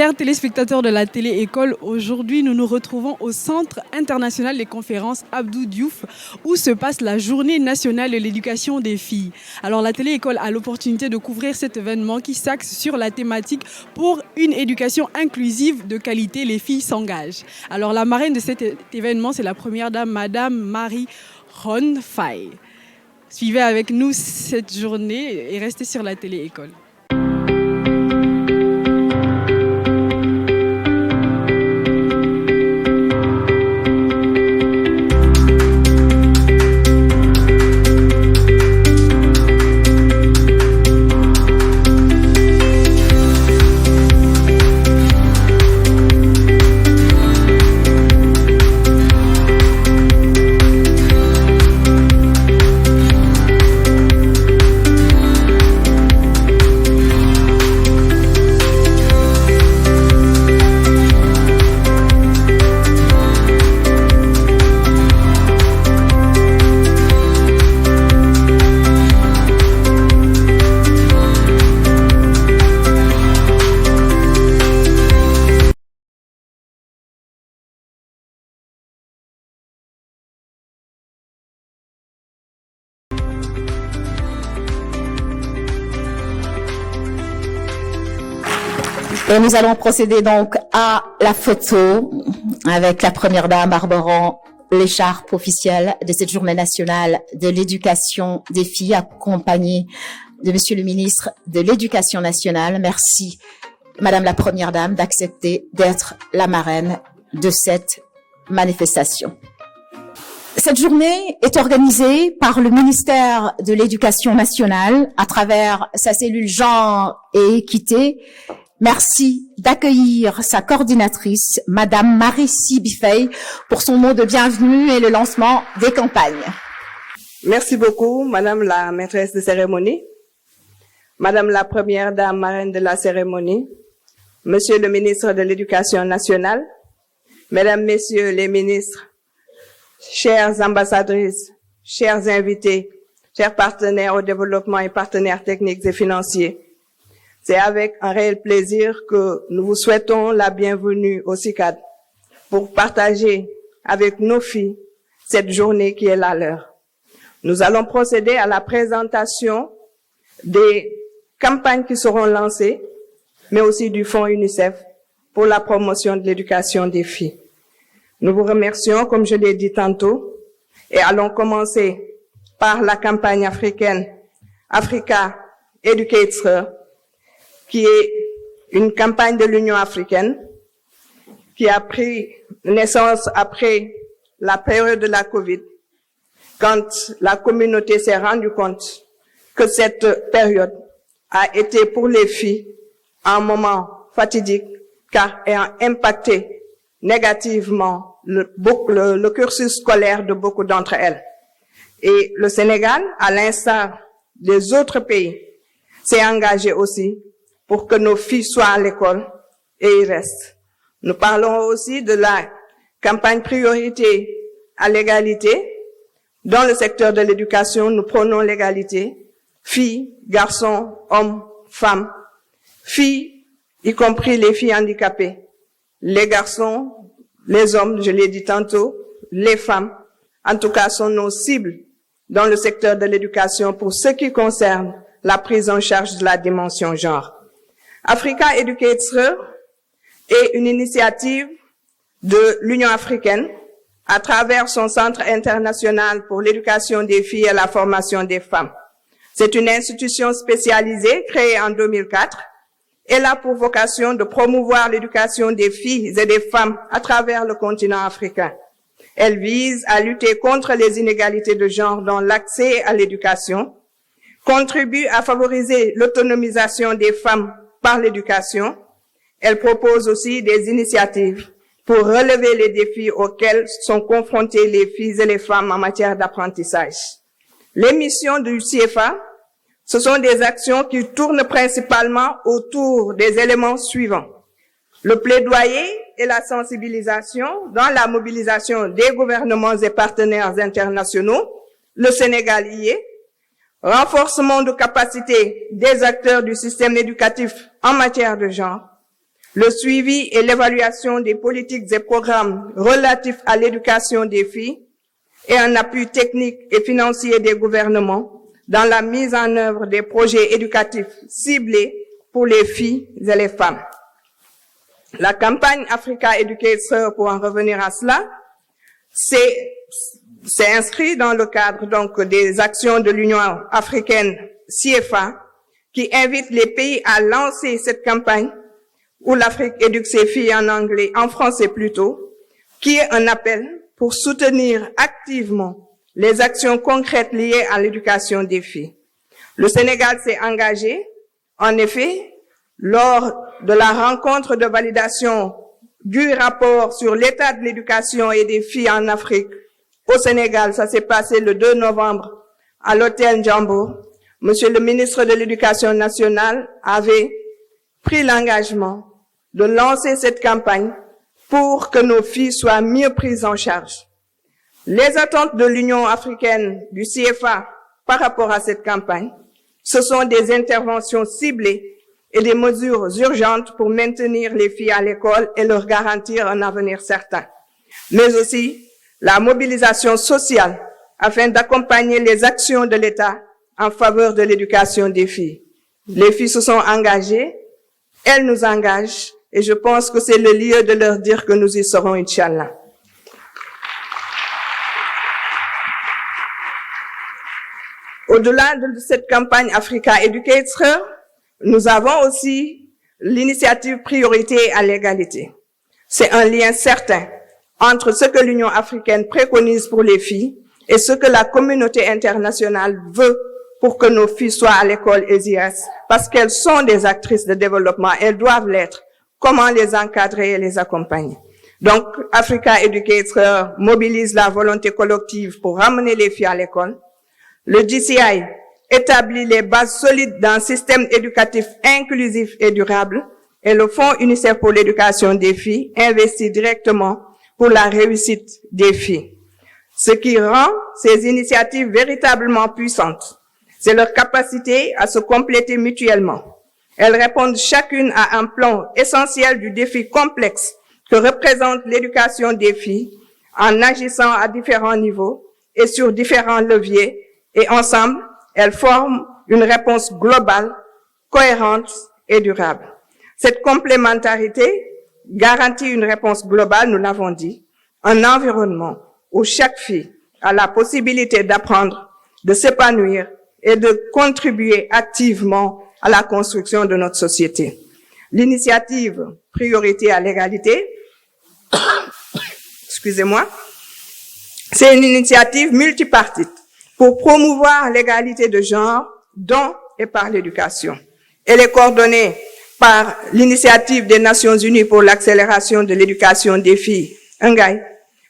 Chers téléspectateurs de la télé-école, aujourd'hui nous nous retrouvons au Centre international des conférences Abdou Diouf où se passe la journée nationale de l'éducation des filles. Alors la télé-école a l'opportunité de couvrir cet événement qui s'axe sur la thématique pour une éducation inclusive de qualité, les filles s'engagent. Alors la marraine de cet événement, c'est la première dame, Madame Marie-Ron Faye. Suivez avec nous cette journée et restez sur la télé-école. Et nous allons procéder donc à la photo avec la première dame arborant l'écharpe officielle de cette journée nationale de l'éducation des filles, accompagnée de Monsieur le ministre de l'Éducation nationale. Merci, Madame la première dame, d'accepter d'être la marraine de cette manifestation. Cette journée est organisée par le ministère de l'Éducation nationale à travers sa cellule genre et équité. Merci d'accueillir sa coordinatrice, Madame Marie Sibifey, pour son mot de bienvenue et le lancement des campagnes. Merci beaucoup, Madame la maîtresse de cérémonie, Madame la première dame marraine de la cérémonie, Monsieur le ministre de l'Éducation nationale, Mesdames, Messieurs les ministres, chères ambassadrices, chers invités, chers partenaires au développement et partenaires techniques et financiers. C'est avec un réel plaisir que nous vous souhaitons la bienvenue au CICAD pour partager avec nos filles cette journée qui est la leur. Nous allons procéder à la présentation des campagnes qui seront lancées, mais aussi du fonds UNICEF pour la promotion de l'éducation des filles. Nous vous remercions, comme je l'ai dit tantôt, et allons commencer par la campagne africaine Africa Educates Her, qui est une campagne de l'Union africaine qui a pris naissance après la période de la Covid, quand la communauté s'est rendue compte que cette période a été pour les filles un moment fatidique car ayant impacté négativement le cursus scolaire de beaucoup d'entre elles. Et le Sénégal, à l'instar des autres pays, s'est engagé aussi pour que nos filles soient à l'école et y restent. Nous parlons aussi de la campagne priorité à l'égalité. Dans le secteur de l'éducation, nous prônons l'égalité. Filles, garçons, hommes, femmes. Filles, y compris les filles handicapées. Les garçons, les hommes, je l'ai dit tantôt, les femmes, en tout cas, sont nos cibles dans le secteur de l'éducation pour ce qui concerne la prise en charge de la dimension genre. Africa Educates Her est une initiative de l'Union africaine à travers son Centre international pour l'éducation des filles et la formation des femmes. C'est une institution spécialisée créée en 2004. Elle a pour vocation de promouvoir l'éducation des filles et des femmes à travers le continent africain. Elle vise à lutter contre les inégalités de genre dans l'accès à l'éducation, contribue à favoriser l'autonomisation des femmes par l'éducation. Elle propose aussi des initiatives pour relever les défis auxquels sont confrontées les filles et les femmes en matière d'apprentissage. Les missions du CFA, ce sont des actions qui tournent principalement autour des éléments suivants. Le plaidoyer et la sensibilisation dans la mobilisation des gouvernements et partenaires internationaux, le Sénégal y est, renforcement de capacité des acteurs du système éducatif en matière de genre, le suivi et l'évaluation des politiques et programmes relatifs à l'éducation des filles et un appui technique et financier des gouvernements dans la mise en œuvre des projets éducatifs ciblés pour les filles et les femmes. La campagne Africa Educates, pour en revenir à cela, c'est inscrit dans le cadre donc des actions de l'Union africaine CFA qui invite les pays à lancer cette campagne où l'Afrique éduque ses filles en anglais, en français plutôt, qui est un appel pour soutenir activement les actions concrètes liées à l'éducation des filles. Le Sénégal s'est engagé, en effet, lors de la rencontre de validation du rapport sur l'état de l'éducation et des filles en Afrique au Sénégal. Ça s'est passé le 2 novembre à l'hôtel Njambo. Monsieur le ministre de l'Éducation nationale avait pris l'engagement de lancer cette campagne pour que nos filles soient mieux prises en charge. Les attentes de l'Union africaine, du CFA, par rapport à cette campagne, ce sont des interventions ciblées et des mesures urgentes pour maintenir les filles à l'école et leur garantir un avenir certain. Mais aussi la mobilisation sociale afin d'accompagner les actions de l'État en faveur de l'éducation des filles. Les filles se sont engagées, elles nous engagent, et je pense que c'est le lieu de leur dire que nous y serons, Inch'Allah. Au-delà de cette campagne Africa Educator, nous avons aussi l'initiative Priorité à l'égalité. C'est un lien certain entre ce que l'Union africaine préconise pour les filles et ce que la communauté internationale veut pour que nos filles soient à l'école ESIAS, parce qu'elles sont des actrices de développement, elles doivent l'être. Comment les encadrer et les accompagner? Donc, Africa Educator mobilise la volonté collective pour ramener les filles à l'école. Le GCI établit les bases solides d'un système éducatif inclusif et durable, et le Fonds UNICEF pour l'éducation des filles investit directement pour la réussite des filles. Ce qui rend ces initiatives véritablement puissantes, c'est leur capacité à se compléter mutuellement. Elles répondent chacune à un plan essentiel du défi complexe que représente l'éducation des filles en agissant à différents niveaux et sur différents leviers, et ensemble, elles forment une réponse globale, cohérente et durable. Cette complémentarité garantit une réponse globale, nous l'avons dit, un environnement où chaque fille a la possibilité d'apprendre, de s'épanouir et de contribuer activement à la construction de notre société. L'initiative Priorité à l'égalité, excusez-moi, c'est une initiative multipartite pour promouvoir l'égalité de genre dans et par l'éducation. Elle est coordonnée par l'initiative des Nations Unies pour l'accélération de l'éducation des filles, UNGAI,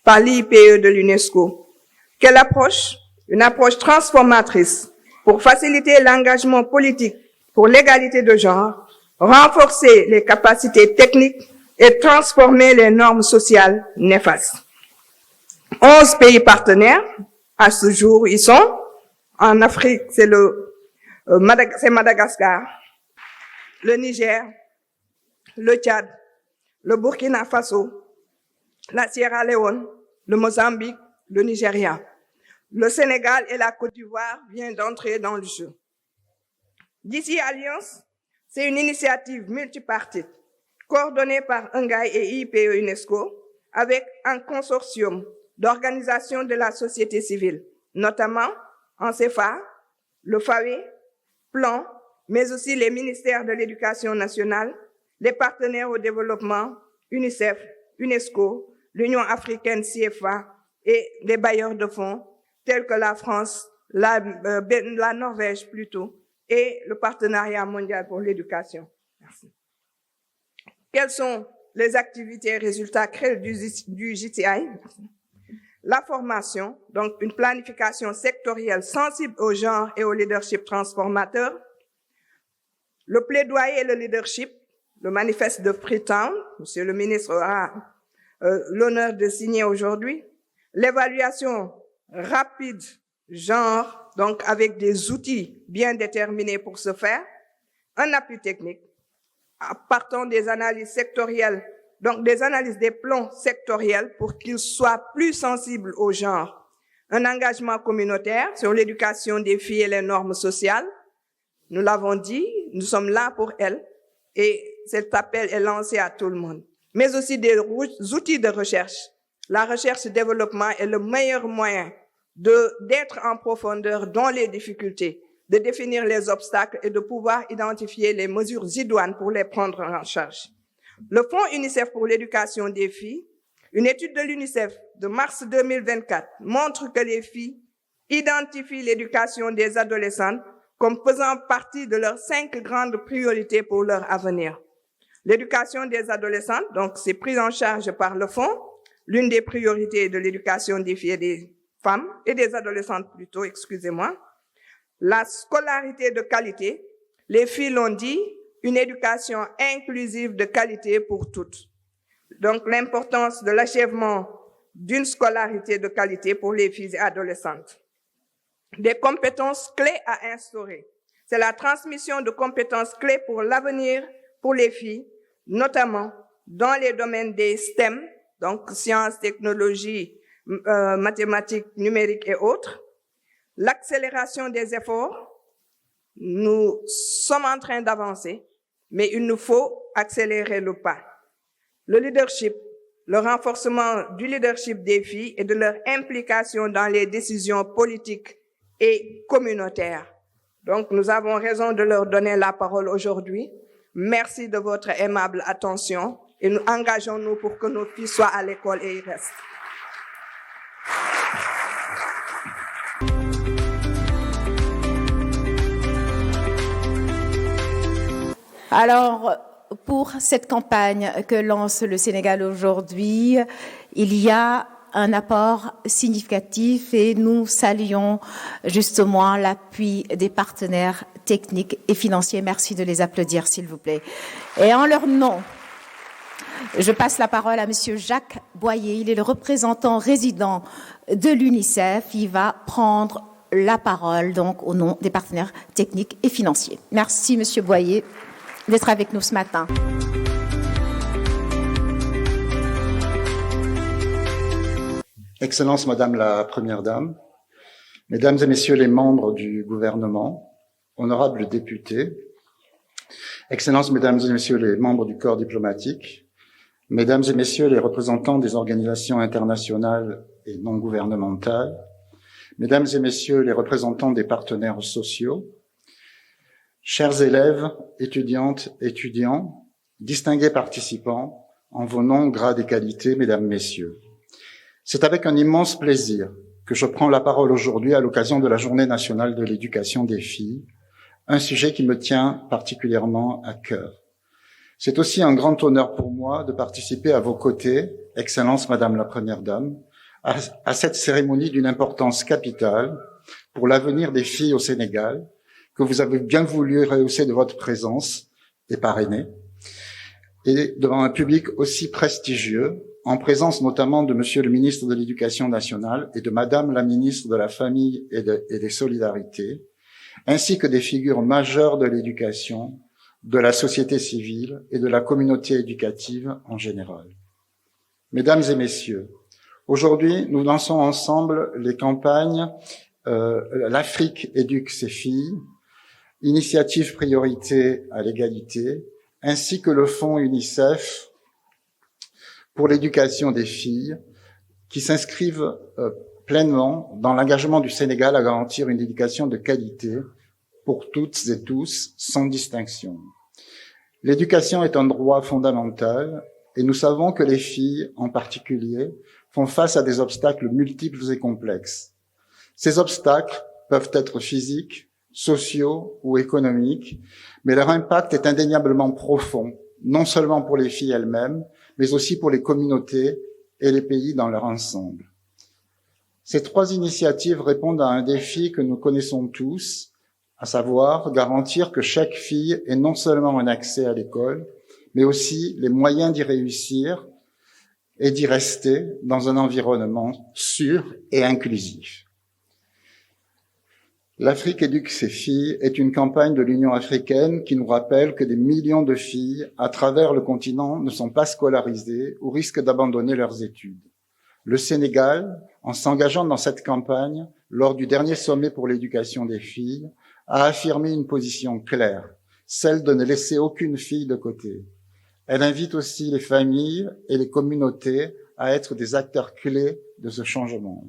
par l'IPE de l'UNESCO. Quelle approche? Une approche transformatrice pour faciliter l'engagement politique pour l'égalité de genre, renforcer les capacités techniques et transformer les normes sociales néfastes. 11 pays partenaires, à ce jour, ils sont. En Afrique, c'est Madagascar, le Niger, le Tchad, le Burkina Faso, la Sierra Leone, le Mozambique, le Nigeria. Le Sénégal et la Côte d'Ivoire viennent d'entrer dans le jeu. DC Alliance, c'est une initiative multipartite coordonnée par UNGAI et IPE UNESCO avec un consortium d'organisations de la société civile, notamment ANCEFA, le FAWE, Plan, mais aussi les ministères de l'Éducation nationale, les partenaires au développement, UNICEF, UNESCO, l'Union africaine CFA et les bailleurs de fonds tels que la France, la Norvège plutôt, et le Partenariat mondial pour l'éducation. Merci. Quelles sont les activités et résultats créés du JTI? La formation, donc une planification sectorielle sensible au genre et au leadership transformateur. Le plaidoyer et le leadership, le manifeste de Freetown, Monsieur le ministre a l'honneur de signer aujourd'hui. L'évaluation rapide genre, donc avec des outils bien déterminés pour ce faire. Un appui technique, partant des analyses sectorielles, donc des analyses des plans sectoriels pour qu'ils soient plus sensibles au genre. Un engagement communautaire sur l'éducation des filles et les normes sociales. Nous l'avons dit, nous sommes là pour elles et cet appel est lancé à tout le monde. Mais aussi des outils de recherche. La recherche-développement est le meilleur moyen d'être en profondeur dans les difficultés, de définir les obstacles et de pouvoir identifier les mesures idoines pour les prendre en charge. Le Fonds UNICEF pour l'éducation des filles, une étude de l'UNICEF de mars 2024 montre que les filles identifient l'éducation des adolescentes comme faisant partie de leurs 5 grandes priorités pour leur avenir. L'éducation des adolescentes, donc, c'est pris en charge par le Fonds, l'une des priorités de l'éducation des filles et des femmes, et des adolescentes plutôt, excusez-moi. La scolarité de qualité, les filles l'ont dit, une éducation inclusive de qualité pour toutes. Donc, l'importance de l'achèvement d'une scolarité de qualité pour les filles et adolescentes. Des compétences clés à instaurer. C'est la transmission de compétences clés pour l'avenir pour les filles, notamment dans les domaines des STEM, donc sciences, technologies, mathématiques, numériques et autres. L'accélération des efforts, nous sommes en train d'avancer, mais il nous faut accélérer le pas. Le leadership, le renforcement du leadership des filles et de leur implication dans les décisions politiques et communautaires. Donc, nous avons raison de leur donner la parole aujourd'hui. Merci de votre aimable attention et nous engageons-nous pour que nos filles soient à l'école et y restent. Alors, pour cette campagne que lance le Sénégal aujourd'hui, il y a un apport significatif et nous saluons justement l'appui des partenaires techniques et financiers. Merci de les applaudir, s'il vous plaît. Et en leur nom, je passe la parole à Monsieur Jacques Boyer. Il est le représentant résident de l'UNICEF. Il va prendre la parole donc au nom des partenaires techniques et financiers. Merci Monsieur Boyer d'être avec nous ce matin. Excellence Madame la Première Dame, Mesdames et Messieurs les membres du gouvernement, honorables députés, Excellences Mesdames et Messieurs les membres du corps diplomatique, Mesdames et Messieurs les représentants des organisations internationales et non gouvernementales, Mesdames et Messieurs les représentants des partenaires sociaux, chers élèves, étudiantes, étudiants, distingués participants, en vos noms, grades et qualités, Mesdames, Messieurs. C'est avec un immense plaisir que je prends la parole aujourd'hui à l'occasion de la Journée nationale de l'éducation des filles, un sujet qui me tient particulièrement à cœur. C'est aussi un grand honneur pour moi de participer à vos côtés, Excellence Madame la Première Dame, à cette cérémonie d'une importance capitale pour l'avenir des filles au Sénégal, que vous avez bien voulu rehausser de votre présence et parrainer, et devant un public aussi prestigieux, en présence notamment de Monsieur le ministre de l'Éducation nationale et de Madame la ministre de la Famille et des Solidarités, ainsi que des figures majeures de l'éducation, de la société civile et de la communauté éducative en général. Mesdames et Messieurs, aujourd'hui, nous lançons ensemble les campagnes L'Afrique éduque ses filles, Initiative priorité à l'égalité, ainsi que le Fonds UNICEF pour l'éducation des filles, qui s'inscrivent pleinement dans l'engagement du Sénégal à garantir une éducation de qualité pour toutes et tous, sans distinction. L'éducation est un droit fondamental et nous savons que les filles, en particulier, font face à des obstacles multiples et complexes. Ces obstacles peuvent être physiques, sociaux ou économiques, mais leur impact est indéniablement profond, non seulement pour les filles elles-mêmes, mais aussi pour les communautés et les pays dans leur ensemble. Ces 3 initiatives répondent à un défi que nous connaissons tous, à savoir garantir que chaque fille ait non seulement un accès à l'école, mais aussi les moyens d'y réussir et d'y rester dans un environnement sûr et inclusif. L'Afrique éduque ses filles est une campagne de l'Union africaine qui nous rappelle que des millions de filles à travers le continent ne sont pas scolarisées ou risquent d'abandonner leurs études. Le Sénégal, en s'engageant dans cette campagne, lors du dernier sommet pour l'éducation des filles, a affirmé une position claire, celle de ne laisser aucune fille de côté. Elle invite aussi les familles et les communautés à être des acteurs clés de ce changement.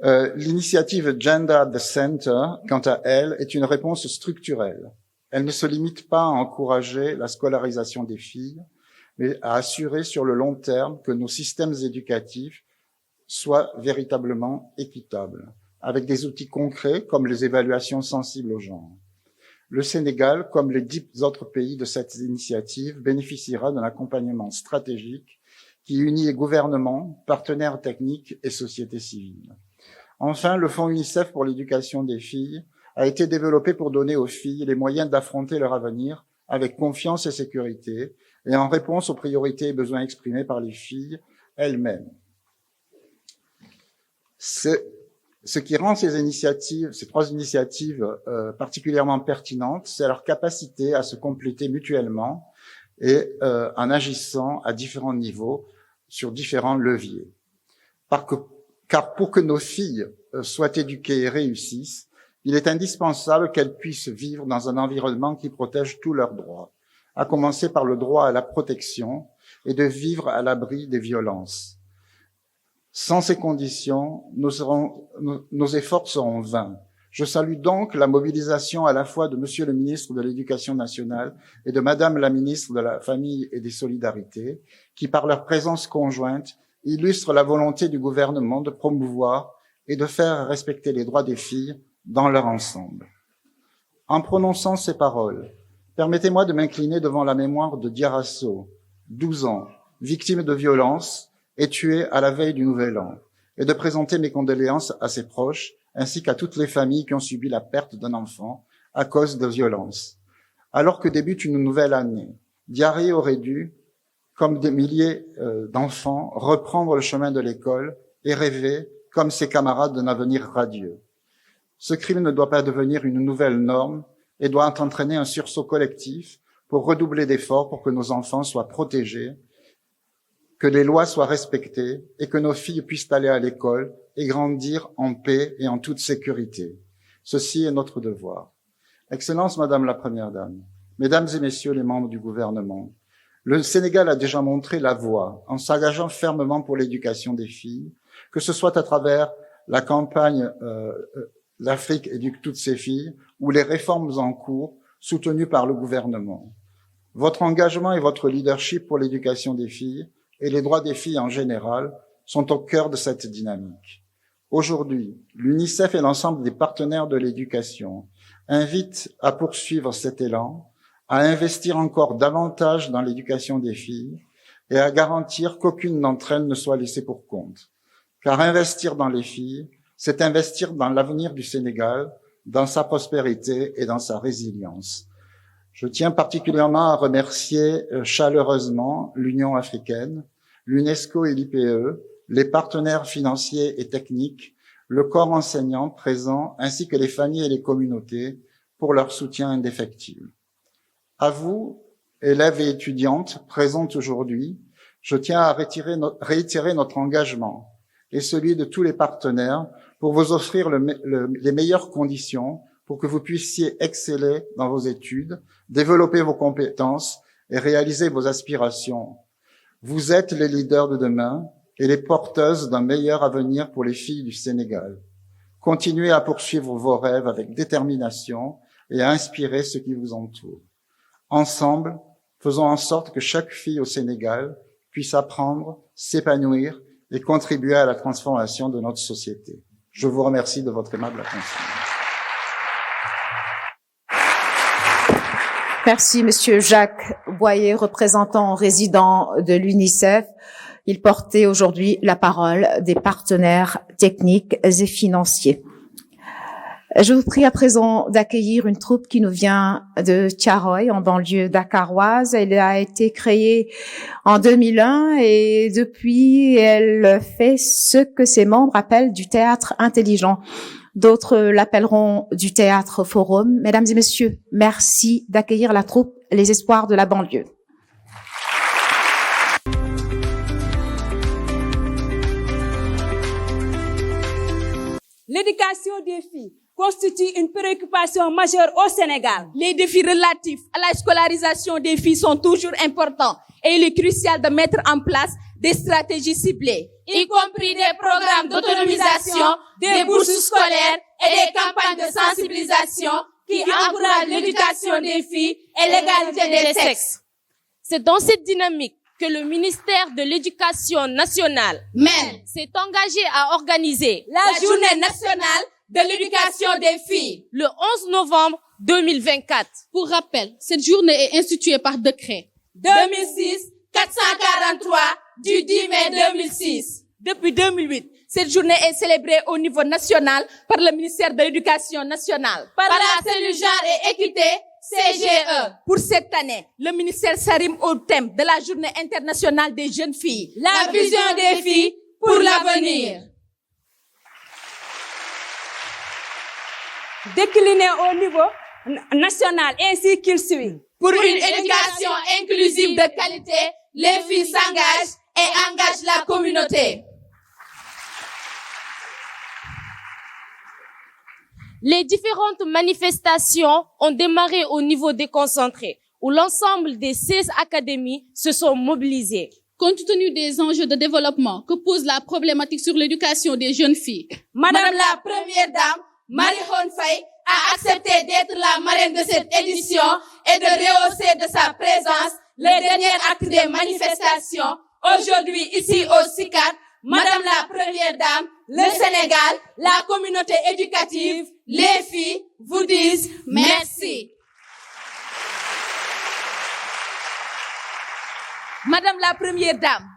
L'initiative Gender at the Center, quant à elle, est une réponse structurelle. Elle ne se limite pas à encourager la scolarisation des filles, mais à assurer sur le long terme que nos systèmes éducatifs soient véritablement équitables, avec des outils concrets comme les évaluations sensibles au genre. Le Sénégal, comme les 10 autres pays de cette initiative, bénéficiera d'un accompagnement stratégique qui unit gouvernements, partenaires techniques et société civile. Enfin, le Fonds UNICEF pour l'éducation des filles a été développé pour donner aux filles les moyens d'affronter leur avenir avec confiance et sécurité et en réponse aux priorités et besoins exprimés par les filles elles-mêmes. Ce qui rend ces trois initiatives particulièrement pertinentes, c'est leur capacité à se compléter mutuellement et en agissant à différents niveaux sur différents leviers. Car pour que nos filles soient éduquées et réussissent, il est indispensable qu'elles puissent vivre dans un environnement qui protège tous leurs droits, à commencer par le droit à la protection et de vivre à l'abri des violences. Sans ces conditions, nos efforts seront vains. Je salue donc la mobilisation à la fois de Monsieur le ministre de l'Éducation nationale et de Madame la ministre de la Famille et des Solidarités, qui par leur présence conjointe illustrent la volonté du gouvernement de promouvoir et de faire respecter les droits des filles dans leur ensemble. En prononçant ces paroles, permettez-moi de m'incliner devant la mémoire de Diarasso, 12 ans, victime de violences et tué à la veille du Nouvel An, et de présenter mes condoléances à ses proches, ainsi qu'à toutes les familles qui ont subi la perte d'un enfant à cause de violences. Alors que débute une nouvelle année, Diarry aurait dû, comme des milliers d'enfants, reprendre le chemin de l'école et rêver, comme ses camarades, d'un avenir radieux. Ce crime ne doit pas devenir une nouvelle norme et doit entraîner un sursaut collectif pour redoubler d'efforts pour que nos enfants soient protégés, que les lois soient respectées et que nos filles puissent aller à l'école et grandir en paix et en toute sécurité. Ceci est notre devoir. Excellence, Madame la Première Dame, Mesdames et Messieurs les membres du gouvernement, le Sénégal a déjà montré la voie en s'engageant fermement pour l'éducation des filles, que ce soit à travers la campagne L'Afrique éduque toutes ses filles ou les réformes en cours soutenues par le gouvernement. Votre engagement et votre leadership pour l'éducation des filles et les droits des filles en général sont au cœur de cette dynamique. Aujourd'hui, l'UNICEF et l'ensemble des partenaires de l'éducation invitent à poursuivre cet élan, à investir encore davantage dans l'éducation des filles et à garantir qu'aucune d'entre elles ne soit laissée pour compte. Car investir dans les filles, c'est investir dans l'avenir du Sénégal, dans sa prospérité et dans sa résilience. Je tiens particulièrement à remercier chaleureusement l'Union africaine, l'UNESCO et l'IPE, les partenaires financiers et techniques, le corps enseignant présent, ainsi que les familles et les communautés pour leur soutien indéfectible. À vous, élèves et étudiantes présentes aujourd'hui, je tiens à réitérer notre engagement et celui de tous les partenaires pour vous offrir les meilleures conditions pour que vous puissiez exceller dans vos études, développer vos compétences et réaliser vos aspirations. Vous êtes les leaders de demain et les porteuses d'un meilleur avenir pour les filles du Sénégal. Continuez à poursuivre vos rêves avec détermination et à inspirer ceux qui vous entourent. Ensemble, faisons en sorte que chaque fille au Sénégal puisse apprendre, s'épanouir et contribuer à la transformation de notre société. Je vous remercie de votre aimable attention. Merci, Monsieur Jacques Boyer, représentant résident de l'UNICEF. Il portait aujourd'hui la parole des partenaires techniques et financiers. Je vous prie à présent d'accueillir une troupe qui nous vient de Thiaroye, en banlieue dakaroise. Elle a été créée en 2001 et depuis, elle fait ce que ses membres appellent du théâtre intelligent. D'autres l'appelleront du théâtre forum. Mesdames et messieurs, merci d'accueillir la troupe Les Espoirs de la banlieue. L'éducation des filles constitue une préoccupation majeure au Sénégal. Les défis relatifs à la scolarisation des filles sont toujours importants et il est crucial de mettre en place des stratégies ciblées, y compris des programmes d'autonomisation, des bourses scolaires et des campagnes de sensibilisation qui encouragent l'éducation des filles et l'égalité des sexes. C'est dans cette dynamique que le ministère de l'Éducation nationale s'est engagé à organiser la Journée nationale de l'éducation des filles le 11 novembre 2024. Pour rappel, cette journée est instituée par décret 2006-443 du 10 mai 2006. Depuis 2008, cette journée est célébrée au niveau national par le ministère de l'Éducation nationale, par la cellule genre et équité CGE. Pour cette année, le ministère s'arrime au thème de la Journée internationale des jeunes filles, la vision des filles pour l'avenir. Décliné au niveau national ainsi qu'il suit. Pour une éducation inclusive de qualité, les filles s'engagent et engagent la communauté. Les différentes manifestations ont démarré au niveau déconcentré, où l'ensemble des 16 académies se sont mobilisées. Compte tenu des enjeux de développement que pose la problématique sur l'éducation des jeunes filles, Madame la Première Dame, Marie-Khone Faye, a accepté d'être la marraine de cette édition et de rehausser de sa présence les derniers actes des manifestations. Aujourd'hui, ici au SICAD, Madame la Première Dame, le Sénégal, la communauté éducative, les filles vous disent merci. Madame la Première Dame,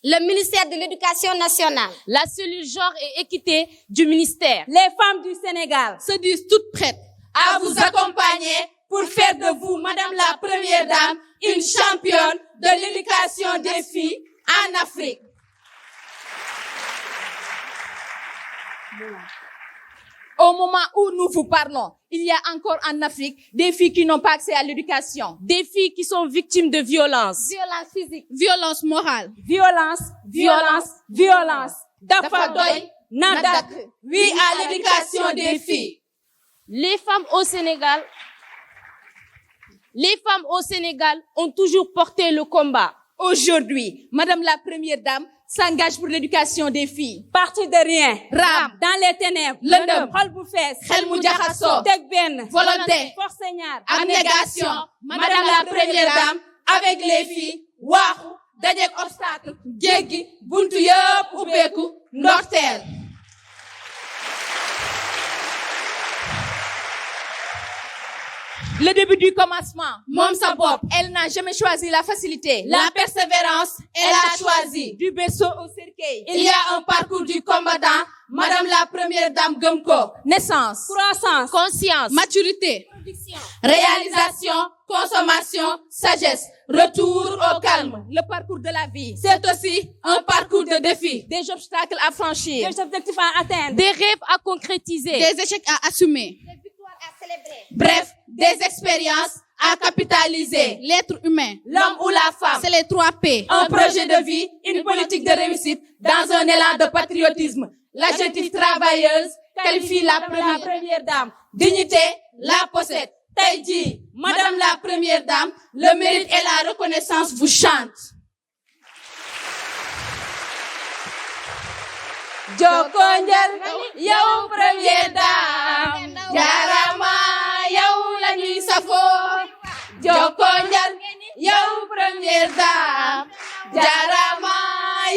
le ministère de l'Éducation nationale, la cellule genre et équité du ministère, les femmes du Sénégal se disent toutes prêtes à vous accompagner pour faire de vous, Madame la Première Dame, une championne de l'éducation des filles en Afrique. Au moment où nous vous parlons, il y a encore en Afrique des filles qui n'ont pas accès à l'éducation. Des filles qui sont victimes de violences. Violence physique, violence morale, violence. Dafa doy, nandak, oui à l'éducation des filles. Les femmes au Sénégal ont toujours porté le combat. Aujourd'hui, Madame la Première Dame s'engage pour l'éducation des filles. Parti de rien, rab, dans les ténèbres, lëndëm, xol bu fees, xel mu jaxasoo, teg benn, volonté, force ñaar, abnégation. Madame la Première Dame, avec les filles, waaxu, dajeek obstacle, jéggi, buntu yëpp ubbeeku, ndorteel. Le début du commencement, Mom sa bopp, elle n'a jamais choisi la facilité. La persévérance, elle a choisi. Du berceau au cercueil, il y a un parcours du combattant. Madame la Première Dame gëm ko. Naissance, croissance, conscience, maturité, production, réalisation, consommation, sagesse, retour au calme. Le parcours de la vie, c'est aussi un parcours de défis, des obstacles à franchir, des objectifs à atteindre, des rêves à concrétiser, des échecs à assumer, des victoires à célébrer. Bref, des expériences à capitaliser. L'être humain, l'homme ou la femme, c'est les 3 P. Un projet de vie, une politique de réussite dans un élan de patriotisme. L'adjectif travailleuse qualifie la Première Dame. Dignité, la possède. Tey jii, Madame la Première Dame, le mérite et la reconnaissance vous chantent. Joko njal, yow Première Dame, jaarama yow la ñuy safoo. Joko njal, yow Première Dame, jaarama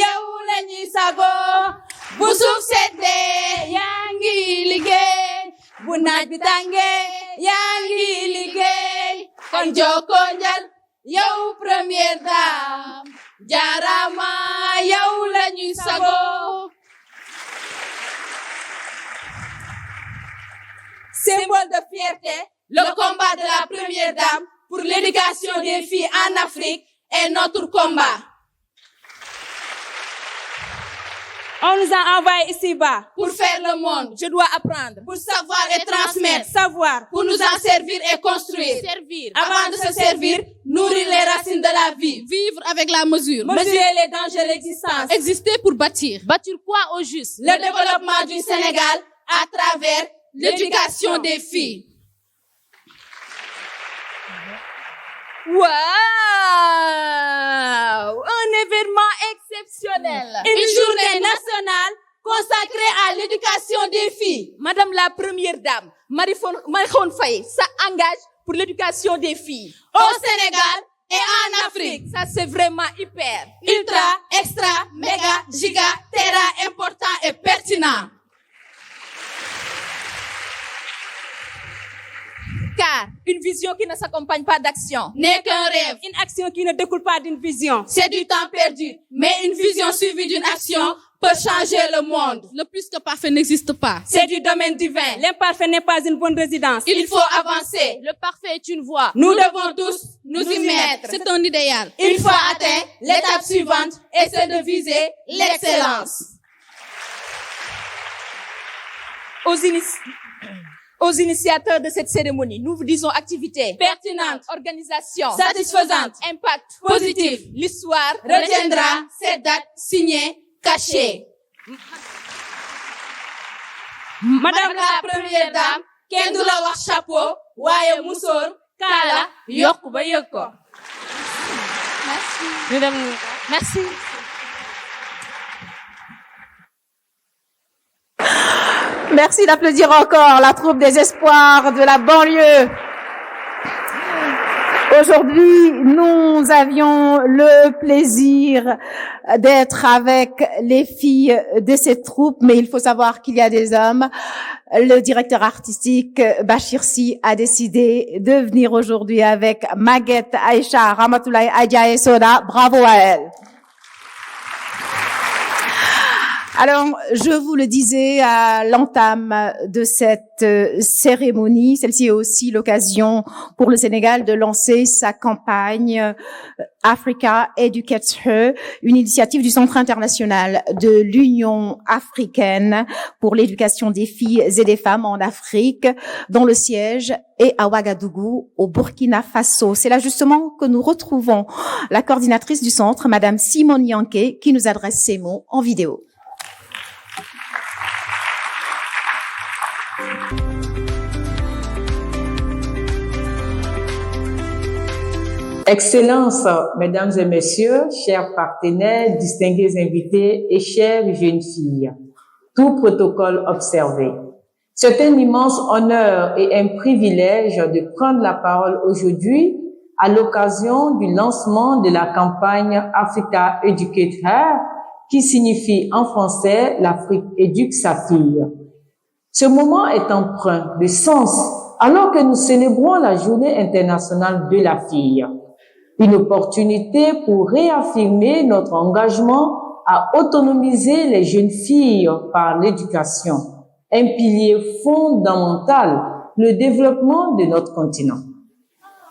yow la ñuy sagoo. Bu suuf seddee yaa ngi liggéey, bu naaj bi tàngee yaa ngi liggéey. Kon joko njal, yow Première Dame, jaarama yow la ñuy sagoo. Symbole de fierté, le combat de la Première Dame pour l'éducation des filles en Afrique est notre combat. On nous a envoyés ici-bas pour faire le monde, je dois apprendre pour savoir et transmettre, savoir pour nous en servir et construire. Servir. Avant de se servir, nourrir les racines de la vie. Vivre avec la mesure. mesurer les dangers de l'existence. Exister pour bâtir. Bâtir quoi au juste? Le développement du Sénégal à travers l'éducation des filles. Waouh! Un événement exceptionnel. Une journée nationale consacrée à l'éducation des filles. Madame la première dame, Marie-Khone Faye, s'engage pour l'éducation des filles. Au Sénégal et en Afrique. Ça, c'est vraiment hyper. Ultra, extra, méga, giga, terra, important et pertinent. Car une vision qui ne s'accompagne pas d'action N'est qu'un rêve. Une action qui ne découle pas d'une vision. C'est du temps perdu. Mais une vision suivie d'une action peut changer le monde. Le plus que parfait n'existe pas. C'est du domaine divin. L'imparfait n'est pas une bonne résidence. Il faut avancer. Le parfait est une voie. Nous devons tous nous y mettre. C'est un idéal. Une fois atteint, l'étape suivante est celle de viser l'excellence. Aux initiateurs de cette cérémonie, nous vous disons activité Pertinente, organisation satisfaisante, impact positif. L'histoire Retiendra cette date signée, cachée. Madame la première dame, kenn du la wax chapeau, waaye musóor, kaala, yokku ba yëg ko. Merci. Merci d'applaudir encore la troupe des espoirs de la banlieue. Aujourd'hui, nous avions le plaisir d'être avec les filles de cette troupe, mais il faut savoir qu'il y a des hommes. Le directeur artistique Bachir Sy a décidé de venir aujourd'hui avec Maguette Aïcha Ramatoulaye Adja et Soda. Bravo à elle. Alors, je vous le disais à l'entame de cette cérémonie, celle-ci est aussi l'occasion pour le Sénégal de lancer sa campagne Africa Educates Her, une initiative du Centre international de l'Union africaine pour l'éducation des filles et des femmes en Afrique, dont le siège est à Ouagadougou, au Burkina Faso. C'est là justement que nous retrouvons la coordinatrice du centre, Madame Simone Yanké, qui nous adresse ces mots en vidéo. Excellences, Mesdames et Messieurs, chers partenaires, distingués invités et chères jeunes filles, tout protocole observé. C'est un immense honneur et un privilège de prendre la parole aujourd'hui à l'occasion du lancement de la campagne Africa Educate Her, qui signifie en français l'Afrique éduque sa fille. Ce moment est empreint de sens alors que nous célébrons la Journée internationale de la fille. Une opportunité pour réaffirmer notre engagement à autonomiser les jeunes filles par l'éducation, un pilier fondamental, le développement de notre continent.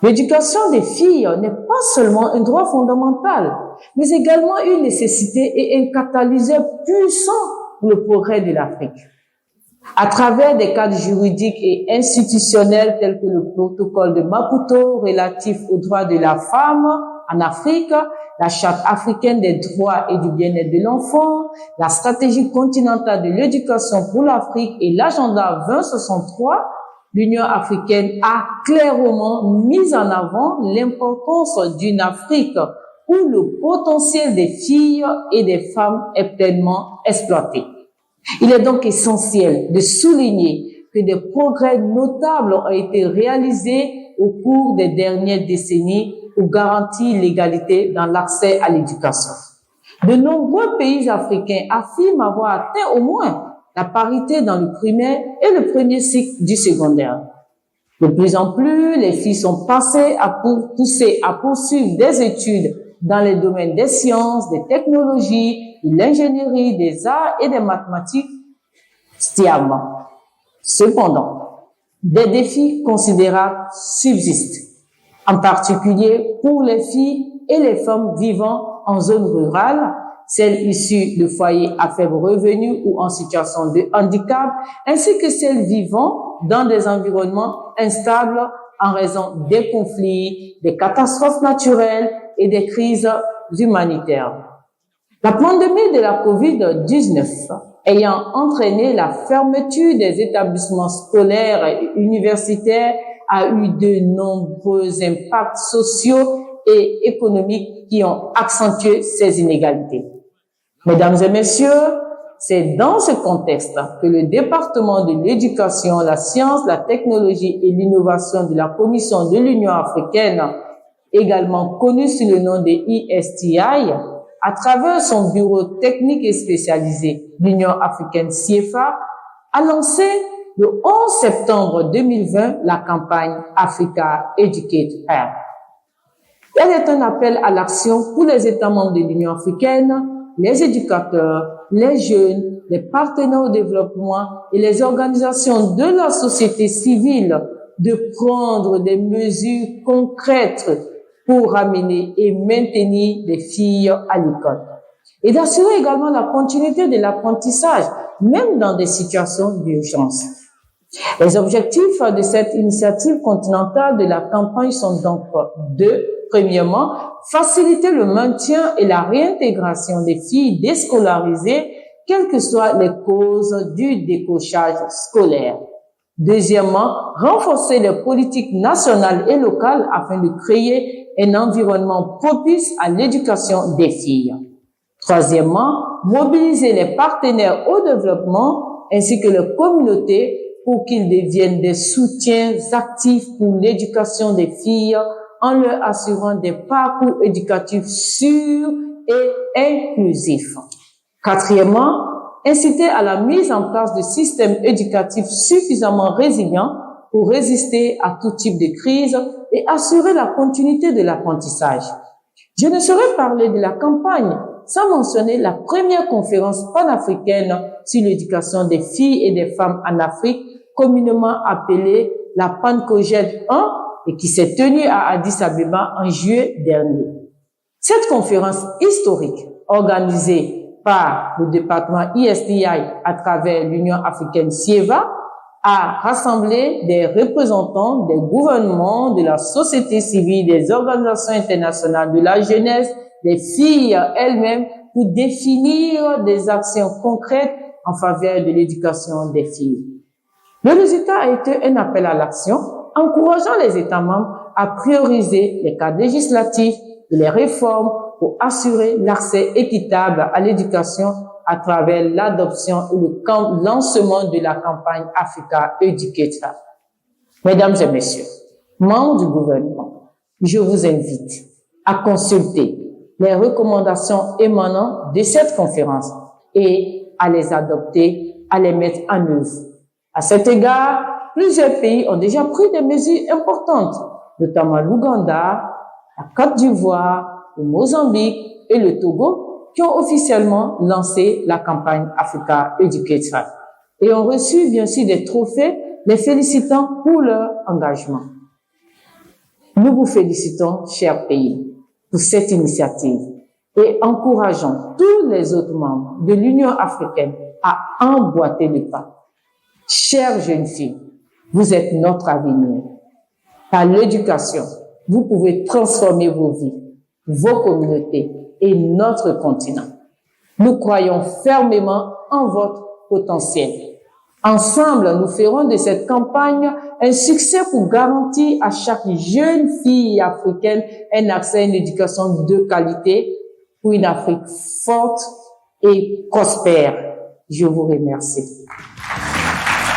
L'éducation des filles n'est pas seulement un droit fondamental, mais également une nécessité et un catalyseur puissant pour le progrès de l'Afrique. À travers des cadres juridiques et institutionnels tels que le protocole de Maputo relatif aux droits de la femme en Afrique, la Charte africaine des droits et du bien-être de l'enfant, la stratégie continentale de l'éducation pour l'Afrique et l'agenda 2063, l'Union africaine a clairement mis en avant l'importance d'une Afrique où le potentiel des filles et des femmes est pleinement exploité. Il est donc essentiel de souligner que des progrès notables ont été réalisés au cours des dernières décennies pour garantir l'égalité dans l'accès à l'éducation. De nombreux pays africains affirment avoir atteint au moins la parité dans le primaire et le premier cycle du secondaire. De plus en plus, les filles sont poussées à poursuivre des études dans les domaines des sciences, des technologies, de l'ingénierie, des arts et des mathématiques, STEAM. Cependant, des défis considérables subsistent, en particulier pour les filles et les femmes vivant en zone rurale, celles issues de foyers à faible revenu ou en situation de handicap, ainsi que celles vivant dans des environnements instables en raison des conflits, des catastrophes naturelles et des crises humanitaires. La pandémie de la COVID-19 ayant entraîné la fermeture des établissements scolaires et universitaires a eu de nombreux impacts sociaux et économiques qui ont accentué ces inégalités. Mesdames et messieurs, c'est dans ce contexte que le département de l'éducation, la science, la technologie et l'innovation de la Commission de l'Union africaine, également connu sous le nom de ISTI, à travers son bureau technique et spécialisé, l'Union africaine CIEFA, a lancé le 11 septembre 2020 la campagne Africa Educate Her. Elle est un appel à l'action pour les États membres de l'Union africaine, les éducateurs, les jeunes, les partenaires au développement et les organisations de la société civile de prendre des mesures concrètes pour ramener et maintenir les filles à l'école et d'assurer également la continuité de l'apprentissage, même dans des situations d'urgence. Les objectifs de cette initiative continentale de la campagne sont donc deux. Premièrement, faciliter le maintien et la réintégration des filles déscolarisées, quelles que soient les causes du décrochage scolaire. Deuxièmement, renforcer les politiques nationales et locales afin de créer un environnement propice à l'éducation des filles. Troisièmement, mobiliser les partenaires au développement ainsi que les communautés pour qu'ils deviennent des soutiens actifs pour l'éducation des filles en leur assurant des parcours éducatifs sûrs et inclusifs. Quatrièmement, inciter à la mise en place de systèmes éducatifs suffisamment résilients pour résister à tout type de crise et assurer la continuité de l'apprentissage. Je ne saurais parler de la campagne sans mentionner la première conférence panafricaine sur l'éducation des filles et des femmes en Afrique, communément appelée la PANCOGED 1, et qui s'est tenue à Addis Abeba en juillet dernier. Cette conférence historique, organisée par le département ISTI à travers l'Union africaine CIEVA, a rassemblé des représentants des gouvernements, de la société civile, des organisations internationales, de la jeunesse, des filles elles-mêmes, pour définir des actions concrètes en faveur de l'éducation des filles. Le résultat a été un appel à l'action, encourageant les États membres à prioriser les cadres législatifs et les réformes pour assurer l'accès équitable à l'éducation à travers l'adoption et le lancement de la campagne Africa Educate Her. Mesdames et messieurs, membres du gouvernement, je vous invite à consulter les recommandations émanant de cette conférence et à les adopter, à les mettre en œuvre. À cet égard, plusieurs pays ont déjà pris des mesures importantes, notamment l'Ouganda, la Côte d'Ivoire, le Mozambique et le Togo, qui ont officiellement lancé la campagne Africa Educate Her et ont reçu bien sûr des trophées les félicitant pour leur engagement. Nous vous félicitons, chers pays, pour cette initiative et encourageons tous les autres membres de l'Union africaine à emboîter le pas. Chères jeunes filles, vous êtes notre avenir. Par l'éducation, vous pouvez transformer vos vies, vos communautés et notre continent. Nous croyons fermement en votre potentiel. Ensemble, nous ferons de cette campagne un succès pour garantir à chaque jeune fille africaine un accès à une éducation de qualité pour une Afrique forte et prospère. Je vous remercie.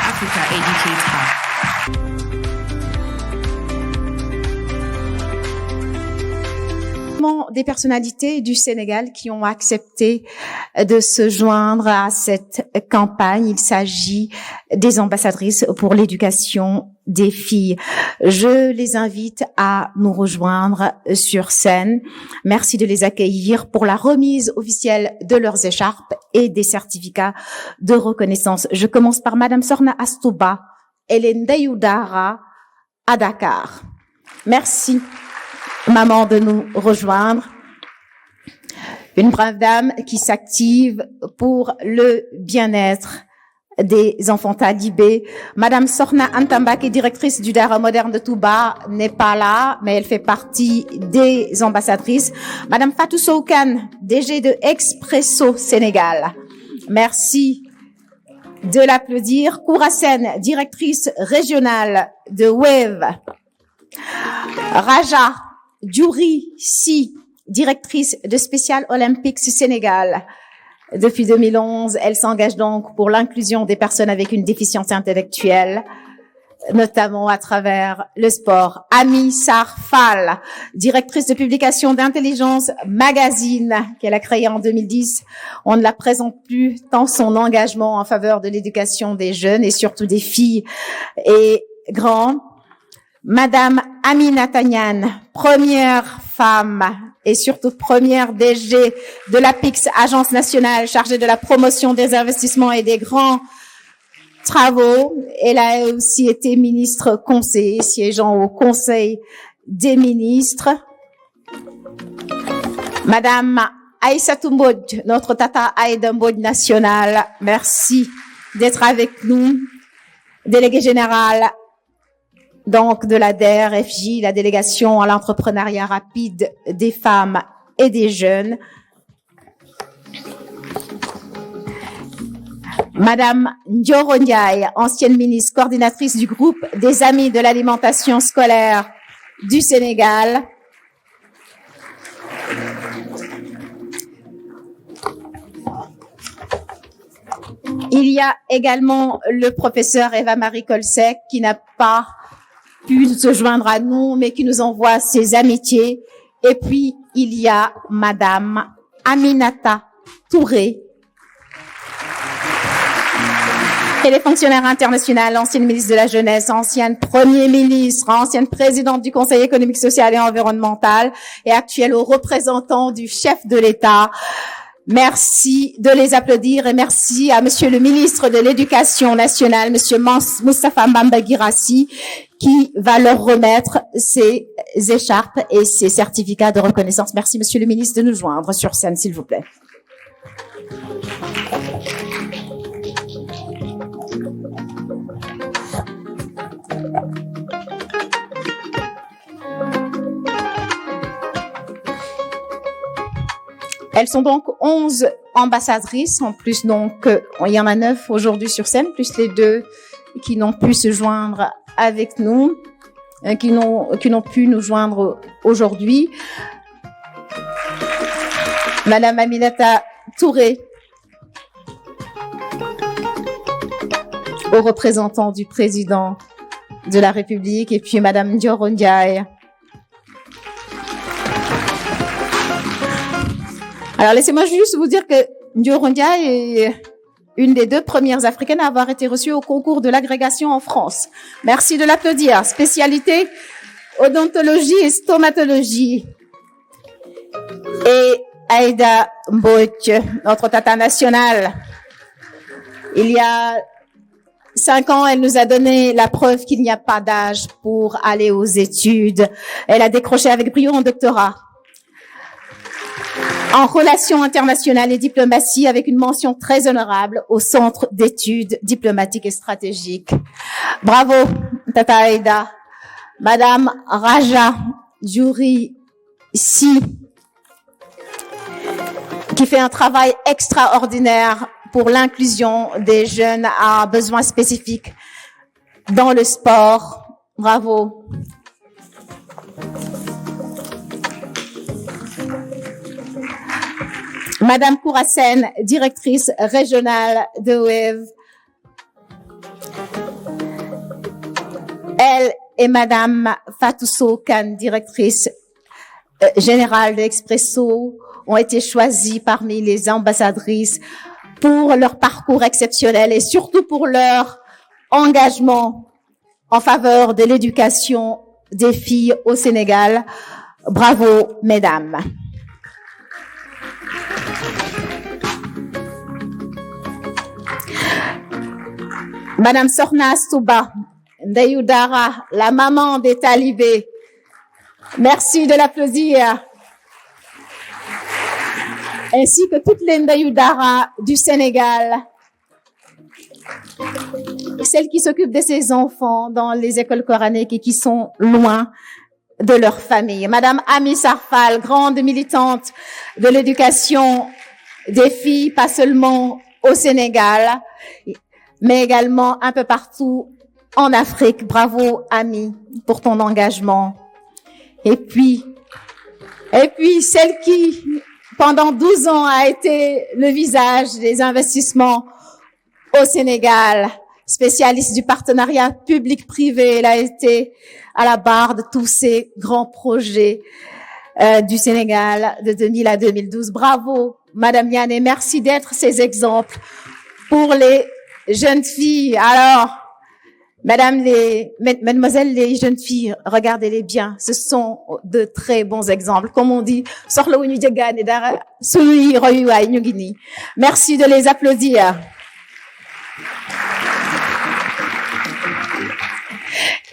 Africa Educate Her. Des personnalités du Sénégal qui ont accepté de se joindre à cette campagne. Il s'agit des ambassadrices pour l'éducation des filles. Je les invite à nous rejoindre sur scène. Merci de les accueillir pour la remise officielle de leurs écharpes et des certificats de reconnaissance. Je commence par Madame Sorna Astouba, Elendayoudara à Dakar. Merci, maman, de nous rejoindre. Une brave dame qui s'active pour le bien-être des enfants talibés. Madame Sorna Antamba, qui est directrice du Daara moderne de Touba, n'est pas là, mais elle fait partie des ambassadrices. Madame Fatou Soukan, DG de Expresso Sénégal. Merci de l'applaudir. Kourasen, directrice régionale de WAVE. Raja Djouri Si, directrice de Special Olympics Sénégal. Depuis 2011, elle s'engage donc pour l'inclusion des personnes avec une déficience intellectuelle, notamment à travers le sport. Ami Sarfal, directrice de publication d'Intelligence Magazine, qu'elle a créée en 2010. On ne la présente plus tant son engagement en faveur de l'éducation des jeunes et surtout des filles est grand. Madame Aminata Niane, première femme et surtout première DG de l'APIX, Agence nationale chargée de la promotion des investissements et des grands travaux. Elle a aussi été ministre conseiller, siégeant au Conseil des ministres. Madame Aïssatou Mbodj, notre Tata Aïda Mbodj nationale, merci d'être avec nous. Déléguée générale donc de la DRFJ, la délégation à l'entrepreneuriat rapide des femmes et des jeunes. Madame Ndioro Ndiaye, ancienne ministre, coordinatrice du groupe des Amis de l'alimentation scolaire du Sénégal. Il y a également le professeur Eva-Marie Kolsek qui n'a pas pu se joindre à nous, mais qui nous envoie ses amitiés. Et puis, il y a Madame Aminata Touré. Elle est fonctionnaire internationale, ancienne ministre de la Jeunesse, ancienne Premier ministre, ancienne présidente du Conseil économique, social et environnemental et actuelle représentant du chef de l'État. Merci de les applaudir et merci à Monsieur le ministre de l'Éducation nationale, Monsieur Moustapha Mbamba Guirassi, qui va leur remettre ces écharpes et ces certificats de reconnaissance. Merci, Monsieur le ministre, de nous joindre sur scène, s'il vous plaît. Elles sont donc 11 ambassadrices, en plus donc il y en a 9 aujourd'hui sur scène, plus les 2 qui n'ont pu se joindre avec nous, qui n'ont pu nous joindre aujourd'hui. Madame Aminata Touré, aux représentants du président de la République, et puis Madame Ndioro Ndiaye. Alors, laissez-moi juste vous dire que Ndioro Ndiaye est une des 2 premières africaines à avoir été reçue au concours de l'agrégation en France. Merci de l'applaudir. Spécialité odontologie et stomatologie. Et Aïda Mbodj, notre tata nationale. Il y a 5 ans, elle nous a donné la preuve qu'il n'y a pas d'âge pour aller aux études. Elle a décroché avec brio un doctorat en relations internationales et diplomatie avec une mention très honorable au Centre d'études diplomatiques et stratégiques. Bravo, Tata Aïda. Madame Raja Djouri Si, qui fait un travail extraordinaire pour l'inclusion des jeunes à besoins spécifiques dans le sport. Bravo. Madame Kourasen, directrice régionale de WAVE. Elle et Madame Fatou Soukan, directrice générale de Expresso, ont été choisies parmi les ambassadrices pour leur parcours exceptionnel et surtout pour leur engagement en faveur de l'éducation des filles au Sénégal. Bravo, mesdames. Madame Sorna Stouba, Ndeyou Dara, la maman des talibés. Merci de l'applaudir. ainsi que toutes les Ndayou Dara du Sénégal, celles qui s'occupent de ces enfants dans les écoles coraniques et qui sont loin de leur famille. Madame Ami Sarfal, grande militante de l'éducation des filles, pas seulement au Sénégal, mais également un peu partout en Afrique. Bravo, Ami, pour ton engagement. Et puis, celle qui, pendant 12 ans, a été le visage des investissements au Sénégal, spécialiste du partenariat public-privé. Elle a été à la barre de tous ces grands projets du Sénégal de 2000 à 2012. Bravo, Madame Yann, et merci d'être ces exemples pour les jeunes filles. Alors, mesdemoiselles les jeunes filles, regardez-les bien. Ce sont de très bons exemples. Comme on dit, merci de les applaudir.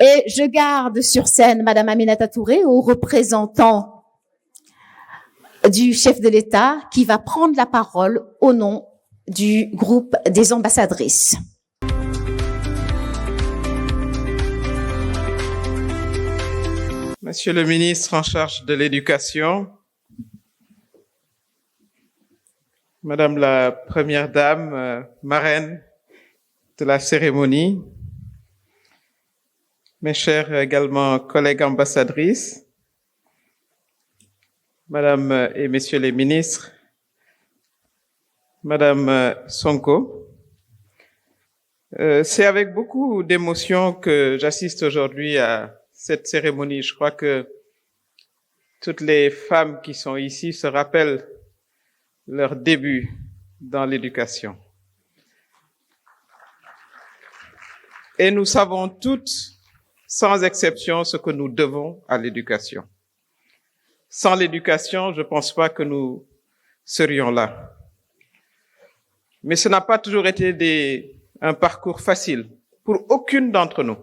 Et je garde sur scène Madame Aminata Touré, au représentant du chef de l'État, qui va prendre la parole au nom du groupe des ambassadrices. Monsieur le ministre en charge de l'Éducation, Madame la Première Dame, marraine de la cérémonie, mes chers également collègues ambassadrices, Madame et Messieurs les ministres, Madame Sonko, c'est avec beaucoup d'émotion que j'assiste aujourd'hui à cette cérémonie. Je crois que toutes les femmes qui sont ici se rappellent leur début dans l'éducation. Et nous savons toutes, sans exception, ce que nous devons à l'éducation. Sans l'éducation, je ne pense pas que nous serions là. Mais ce n'a pas toujours été un parcours facile pour aucune d'entre nous.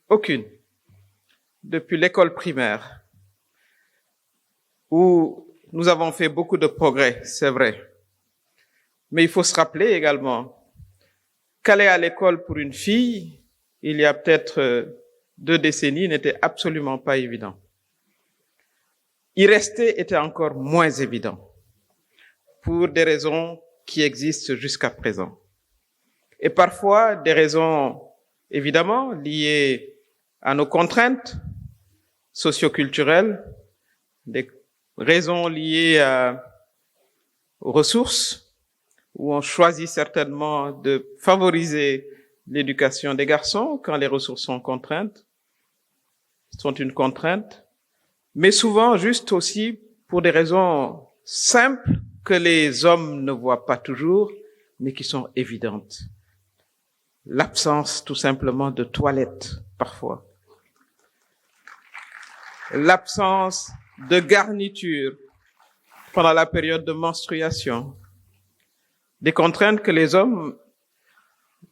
Aucune. Depuis l'école primaire, où nous avons fait beaucoup de progrès, c'est vrai. Mais il faut se rappeler également qu'aller à l'école pour une fille, il y a peut-être 2 décennies, n'était absolument pas évident. Y rester était encore moins évident, pour des raisons qui existent jusqu'à présent. Et parfois, des raisons, évidemment, liées à nos contraintes socioculturelles, des raisons liées aux ressources, où on choisit certainement de favoriser l'éducation des garçons quand les ressources sont une contrainte, mais souvent juste aussi pour des raisons simples que les hommes ne voient pas toujours, mais qui sont évidentes. L'absence tout simplement de toilettes, parfois. L'absence de garniture pendant la période de menstruation. Des contraintes que les hommes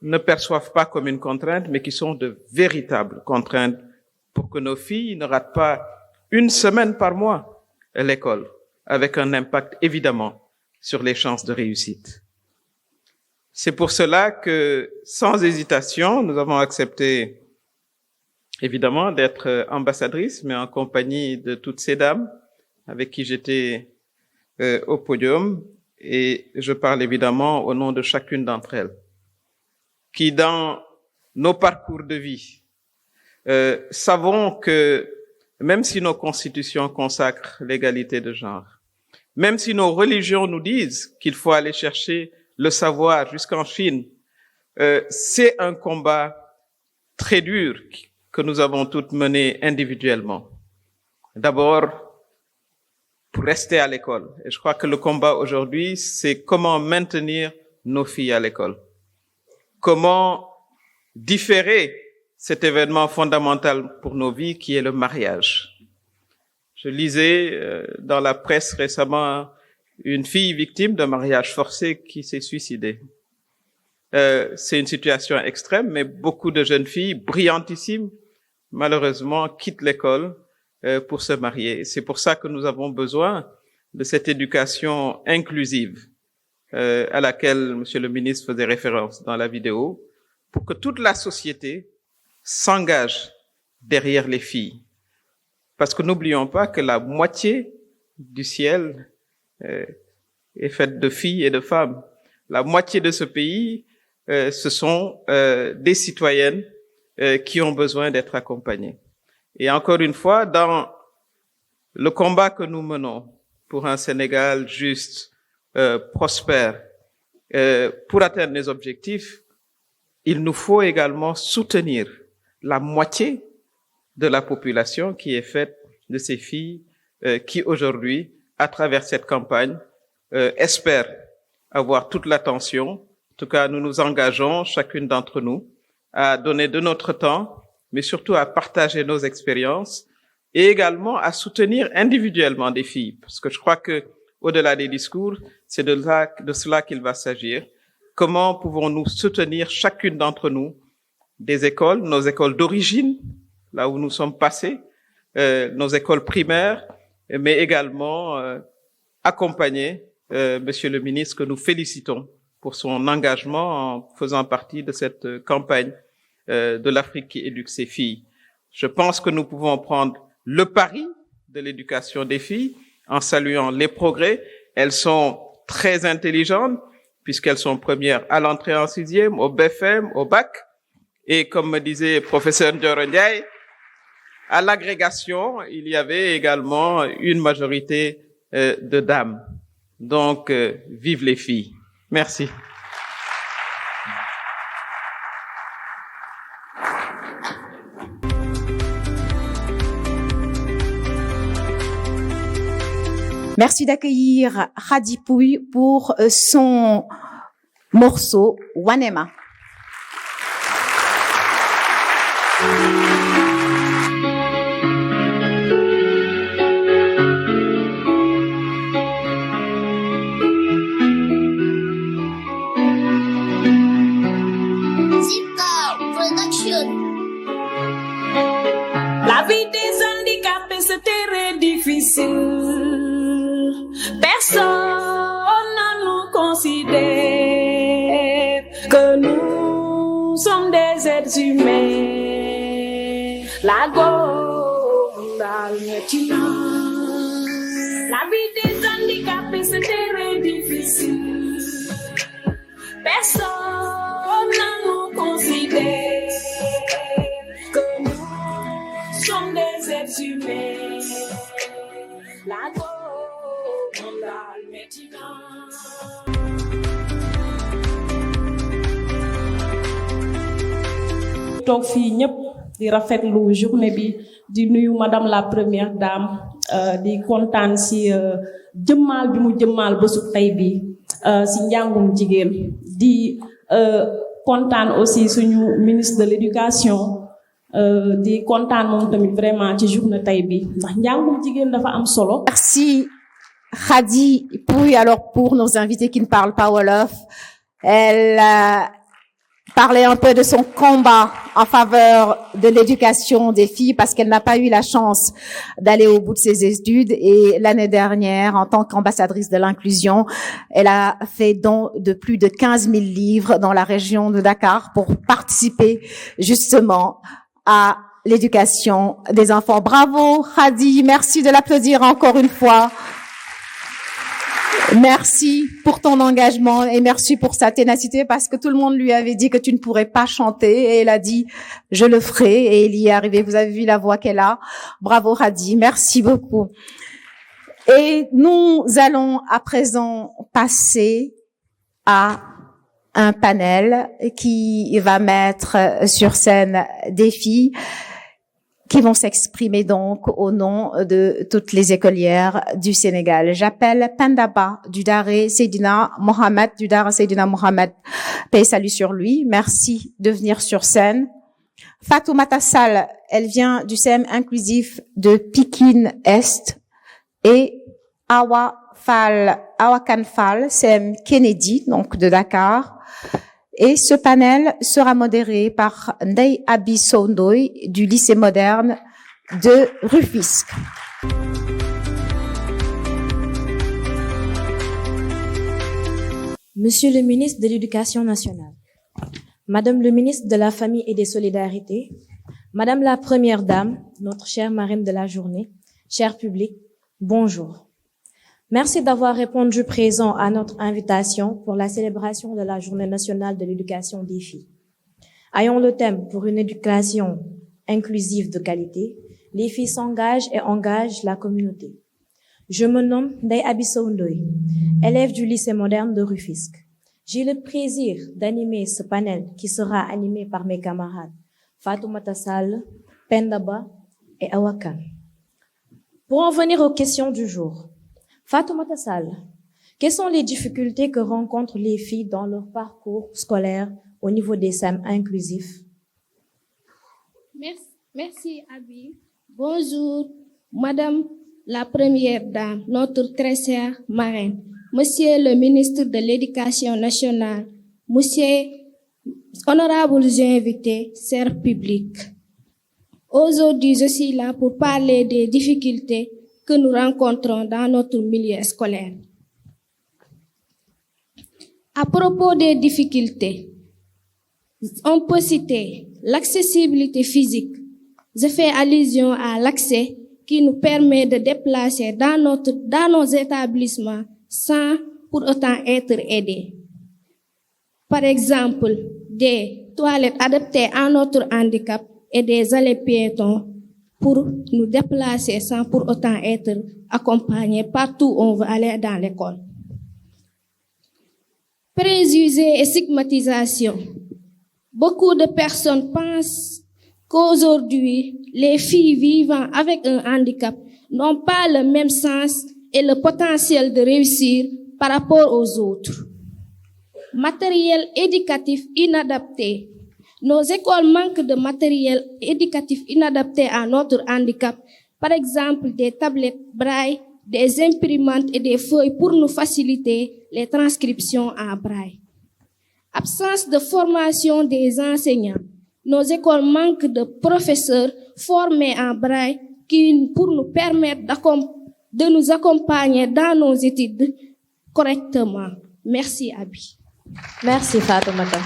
ne perçoivent pas comme une contrainte, mais qui sont de véritables contraintes pour que nos filles ne ratent pas 1 semaine par mois à l'école, avec un impact évidemment sur les chances de réussite. C'est pour cela que, sans hésitation, nous avons accepté évidemment d'être ambassadrice, mais en compagnie de toutes ces dames avec qui j'étais au podium, et je parle évidemment au nom de chacune d'entre elles, qui dans nos parcours de vie, savons que même si nos constitutions consacrent l'égalité de genre, même si nos religions nous disent qu'il faut aller chercher le savoir jusqu'en Chine, c'est un combat très dur que nous avons toutes mené individuellement. D'abord, pour rester à l'école. Et je crois que le combat aujourd'hui, c'est comment maintenir nos filles à l'école. Comment différer cet événement fondamental pour nos vies qui est le mariage. Je lisais dans la presse récemment une fille victime d'un mariage forcé qui s'est suicidée. C'est une situation extrême, mais beaucoup de jeunes filles brillantissimes, malheureusement, quittent l'école pour se marier. C'est pour ça que nous avons besoin de cette éducation inclusive à laquelle Monsieur le ministre faisait référence dans la vidéo, pour que toute la société s'engage derrière les filles. Parce que n'oublions pas que la moitié du ciel est faite de filles et de femmes. La moitié de ce pays, ce sont des citoyennes qui ont besoin d'être accompagnées. Et encore une fois, dans le combat que nous menons pour un Sénégal juste, prospère, pour atteindre les objectifs, il nous faut également soutenir la moitié de la population qui est faite de ces filles qui aujourd'hui, à travers cette campagne, espèrent avoir toute l'attention. En tout cas, nous nous engageons, chacune d'entre nous, à donner de notre temps, mais surtout à partager nos expériences et également à soutenir individuellement des filles. Parce que je crois que, au-delà des discours, c'est de cela qu'il va s'agir. Comment pouvons-nous soutenir chacune d'entre nous des écoles, nos écoles d'origine, là où nous sommes passés, nos écoles primaires, mais également accompagner Monsieur le ministre, que nous félicitons pour son engagement en faisant partie de cette campagne de l'Afrique qui éduque ses filles. Je pense que nous pouvons prendre le pari de l'éducation des filles en saluant les progrès. Elles sont très intelligentes puisqu'elles sont premières à l'entrée en sixième, au BFM, au bac. Et comme me disait professeur Ndioro Ndiaye, à l'agrégation, il y avait également une majorité de dames. Donc, vive les filles. Merci. Merci d'accueillir Khady Pouye pour son morceau Wanema. La vie des handicapés, c'est très difficile. Personne ne nous considère que nous sommes des êtres humains. La gondale maintenant. La vie des handicapés, c'est très difficile. Personne ne nous considère que nous sommes des êtres humains. La gondale maintenant. toog fii ñëpp di rafetlu journée bi di nuyu madame la première dame di kontaan si jëmmaal bi mu jëmmaal bésu tey bi si njàngum jigéen di kontaan aussi suñu ministre de l'éducation di kontaan moom tamit vraiment ci journée tey bi ndax njàngum jigéen dafa am solo. Merci Khady Pouye. Alors pour nos invités qui ne parlent pas wolof, elle parlait un peu de son combat en faveur de l'éducation des filles parce qu'elle n'a pas eu la chance d'aller au bout de ses études, et l'année dernière, en tant qu'ambassadrice de l'inclusion, elle a fait don de plus de 15 000 livres dans la région de Dakar pour participer justement à l'éducation des enfants. Bravo Khady, merci de l'applaudir encore une fois. Merci pour ton engagement et merci pour sa ténacité, parce que tout le monde lui avait dit que tu ne pourrais pas chanter et elle a dit je le ferai, et il y est arrivé. Vous avez vu la voix qu'elle a. Bravo Khady, merci beaucoup. Et nous allons à présent passer à un panel qui va mettre sur scène des filles qui vont s'exprimer donc au nom de toutes les écolières du Sénégal. J'appelle Pendaba du Daara Seydina Mohamed, paix et salut sur lui. Merci de venir sur scène. Fatoumata Sall, elle vient du CM inclusif de Pikine Est, et Awa Kane Fall, CM Kennedy, donc de Dakar. Et ce panel sera modéré par Ndeye Abi Sow Ndoye du lycée moderne de Rufisque. Monsieur le ministre de l'Éducation nationale, Madame le ministre de la Famille et des Solidarités, Madame la Première Dame, notre chère marraine de la journée, cher public, bonjour. Merci d'avoir répondu présent à notre invitation pour la célébration de la Journée nationale de l'éducation des filles. Ayons le thème pour une éducation inclusive de qualité. Les filles s'engagent et engagent la communauté. Je me nomme Ndeye Abi Sow Ndoye, élève du lycée moderne de Rufisque. J'ai le plaisir d'animer ce panel qui sera animé par mes camarades Fatoumata Sall, Penda Ba et Awa Kane. Pour en venir aux questions du jour, Fatoumata Sall, quelles sont les difficultés que rencontrent les filles dans leur parcours scolaire au niveau des SEM inclusifs? Merci Abi. Bonjour, Madame la Première Dame, notre très chère marraine, Monsieur le ministre de l'Éducation nationale, Monsieur honorables invités, chers publics. Aujourd'hui, je suis là pour parler des difficultés que nous rencontrons dans notre milieu scolaire. À propos des difficultés, on peut citer l'accessibilité physique. Je fais allusion à l'accès qui nous permet de déplacer dans nos établissements sans pour autant être aidés. Par exemple, des toilettes adaptées à notre handicap et des allées piétons pour nous déplacer sans pour autant être accompagnés partout où on veut aller dans l'école. Préjugés et stigmatisation. Beaucoup de personnes pensent qu'aujourd'hui, les filles vivant avec un handicap n'ont pas le même sens et le potentiel de réussir par rapport aux autres. Matériel éducatif inadapté. Nos écoles manquent de matériel éducatif inadapté à notre handicap. Par exemple, des tablettes braille, des imprimantes et des feuilles pour nous faciliter les transcriptions en braille. Absence de formation des enseignants. Nos écoles manquent de professeurs formés en braille pour nous permettre de nous accompagner dans nos études correctement. Merci, Abi. Merci, Fatoumata.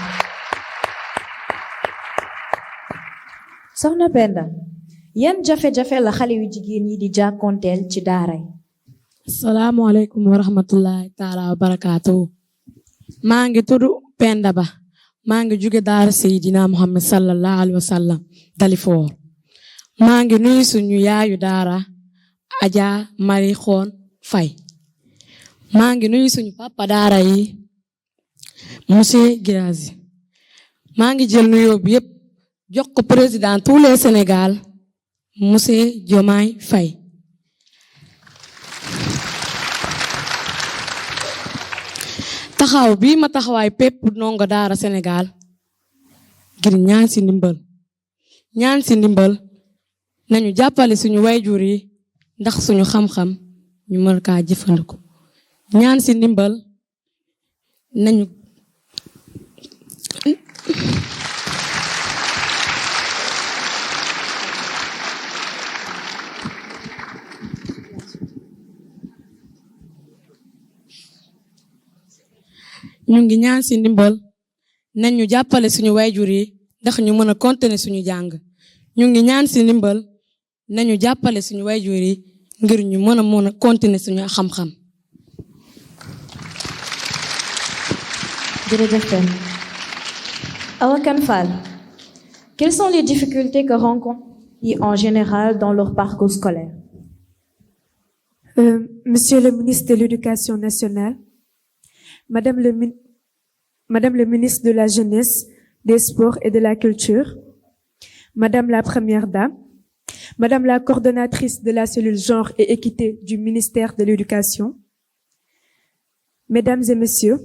Soxna Penda, yan jafe-jafe la xale yu jigéen yi di jàkkoonteel ci daara yi? Assalamu alaikum wa rahmatullahi ta'ala wa barakatuh. Maa ngi tudd Penda Ba. Maa ngi jóge daara Seydina Muhammad sallallahu alaihi wasallam Dalifort. Maa ngi nuyu suñu yaayu daara Adja Marie Khone Faye. Maa ngi nuyu suñu papa daara yi Monsieur Girazi. Maa ngi jël nuyoo bi yépp jox ko président tous les Sénégal Monsieur Diomaye Faye. Taxaw bi ma taxawaay pépp ndongo daara Sénégal ngir ñaan ci ndimbal nañu jàppale suñu wayjur yi ndax suñu xam-xam ñu mën kaa jëfandikoo. Ñaan ci ndimbal nañu ñu ngi ñaan ci ndimbal nañu jàppale suñu wayjur yi ndax ñu mën a continuer suñu jàng. Ñu ngi ñaan ci ndimbal nañu jàppale suñu wayjur yi ngir ñu mën a continuer suñu xam-xam. Awa Kane Fall, quelles sont les difficultés que rencontrent les filles en général dans leur parcours scolaire? Monsieur le ministre de l'Éducation nationale, Madame le ministre de la Jeunesse, des Sports et de la Culture, Madame la Première Dame, Madame la coordonnatrice de la cellule Genre et Équité du ministère de l'Éducation, Mesdames et Messieurs,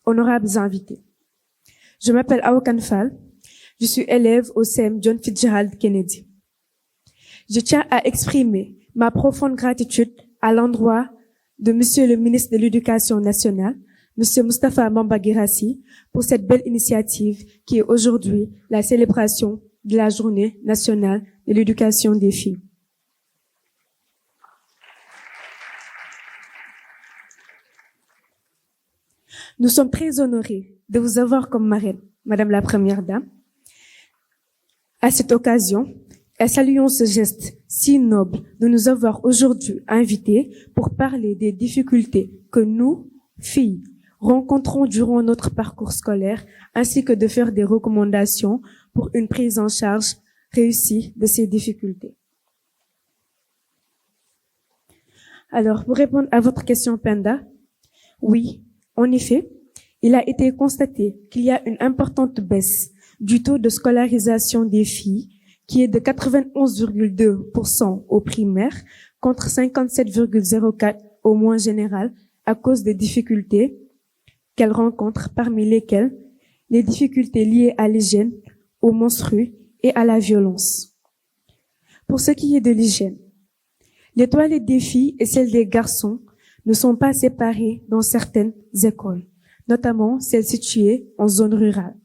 honorables invités. Je m'appelle Awa Kane Fall, je suis élève au CEM John Fitzgerald Kennedy. Je tiens à exprimer ma profonde gratitude à l'endroit de Monsieur le ministre de l'Éducation nationale, Monsieur Moustapha Bamba Guirassy, pour cette belle initiative qui est aujourd'hui la célébration de la Journée nationale de l'éducation des filles. Nous sommes très honorés de vous avoir comme marraine, Madame la Première Dame. À cette occasion, saluons ce geste si noble de nous avoir aujourd'hui invités pour parler des difficultés que nous, filles, rencontrons durant notre parcours scolaire, ainsi que de faire des recommandations pour une prise en charge réussie de ces difficultés. Alors, pour répondre à votre question, Penda, oui, en effet, il a été constaté qu'il y a une importante baisse du taux de scolarisation des filles, qui est de 91,2% au primaire contre 57,04% au moins général à cause des difficultés qu'elles rencontrent, parmi lesquelles les difficultés liées à l'hygiène, aux menstrues et à la violence. Pour ce qui est de l'hygiène, les toilettes des filles et celles des garçons ne sont pas séparées dans certaines écoles, notamment celles situées en zone rurale.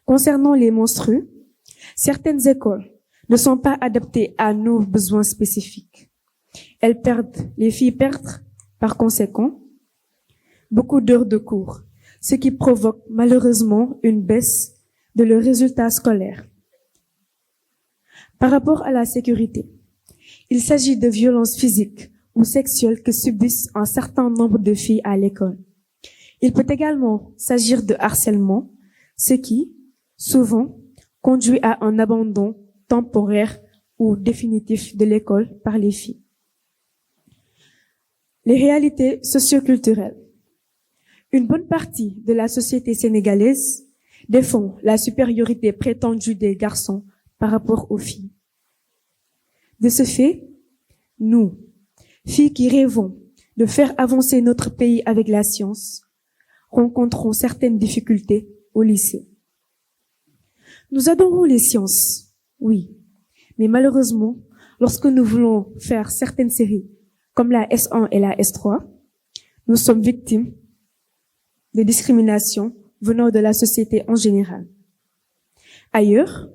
Concernant les menstrues, certaines écoles ne sont pas adaptées à nos besoins spécifiques. Les filles perdent, par conséquent, beaucoup d'heures de cours, ce qui provoque malheureusement une baisse de leurs résultats scolaires. Par rapport à la sécurité, il s'agit de violences physiques ou sexuelles que subissent un certain nombre de filles à l'école. Il peut également s'agir de harcèlement, ce qui, souvent, conduit à un abandon temporaire ou définitif de l'école par les filles. Les réalités socioculturelles. Une bonne partie de la société sénégalaise défend la supériorité prétendue des garçons par rapport aux filles. De ce fait, nous, filles qui rêvons de faire avancer notre pays avec la science, rencontrons certaines difficultés au lycée. Nous adorons les sciences, oui, mais malheureusement, lorsque nous voulons faire certaines séries, comme la S1 et la S3, nous sommes victimes de discrimination venant de la société en général. Ailleurs,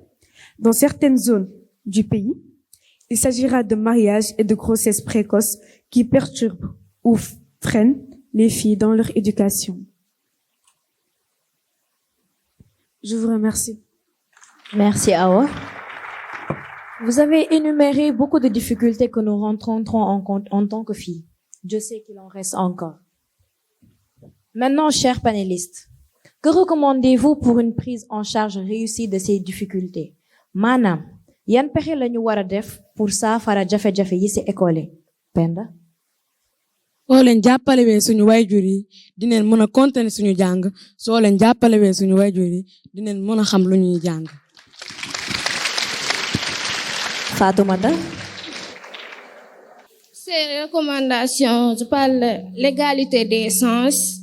dans certaines zones du pays, il s'agira de mariages et de grossesses précoces qui perturbent ou freinent les filles dans leur éducation. Je vous remercie. Merci, Awa. Vous avez énuméré beaucoup de difficultés que nous rencontrons en tant que filles. Je sais qu'il en reste encore. Maintenant, chers panélistes, que recommandez-vous pour une prise en charge réussie de ces difficultés? Manam, yan pexe lañu wara def pour saafara jafe-jafe yi ci école? Penda? soo leen jàppalewee suñu wayjur yi dinañ mën a continuer suñu jàng soo leen jàppalewee suñu wayjur yi dinañ mën a xam lu ñuy jàng. Fatoumata? Ces recommandations, je parle de l'égalité des sens.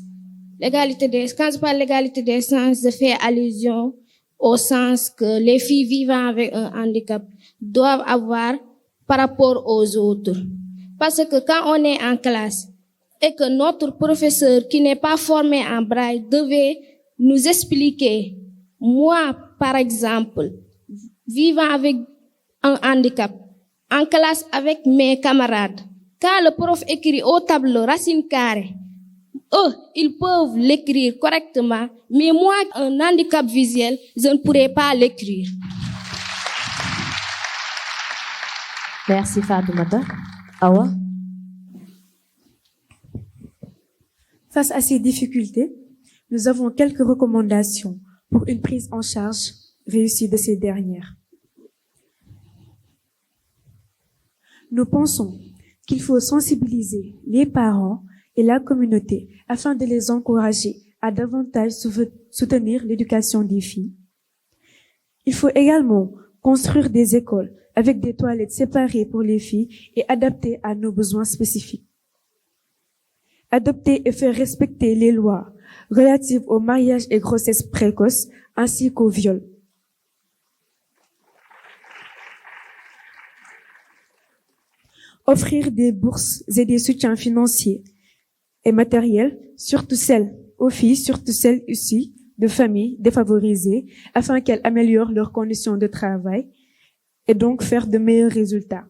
Quand je parle l'égalité des sens, je fais allusion au sens que les filles vivant avec un handicap doivent avoir par rapport aux autres. Parce que quand on est en classe et que notre professeur qui n'est pas formé en braille devait nous expliquer, moi par exemple, vivant avec un handicap, en classe avec mes camarades, quand le prof écrit au tableau racine carrée, eux, ils peuvent l'écrire correctement, mais moi, un handicap visuel, je ne pourrais pas l'écrire. Merci Fatoumata. Awa? Face à ces difficultés, nous avons quelques recommandations pour une prise en charge réussie de ces dernières. Nous pensons qu'il faut sensibiliser les parents et la communauté afin de les encourager à davantage soutenir l'éducation des filles. Il faut également construire des écoles avec des toilettes séparées pour les filles et adaptées à nos besoins spécifiques. Adopter et faire respecter les lois relatives au mariage et grossesse précoce ainsi qu'au viol. Offrir des bourses et des soutiens financiers et matériels, surtout celles aux filles, surtout celles issues de familles défavorisées, afin qu'elles améliorent leurs conditions de travail et donc faire de meilleurs résultats.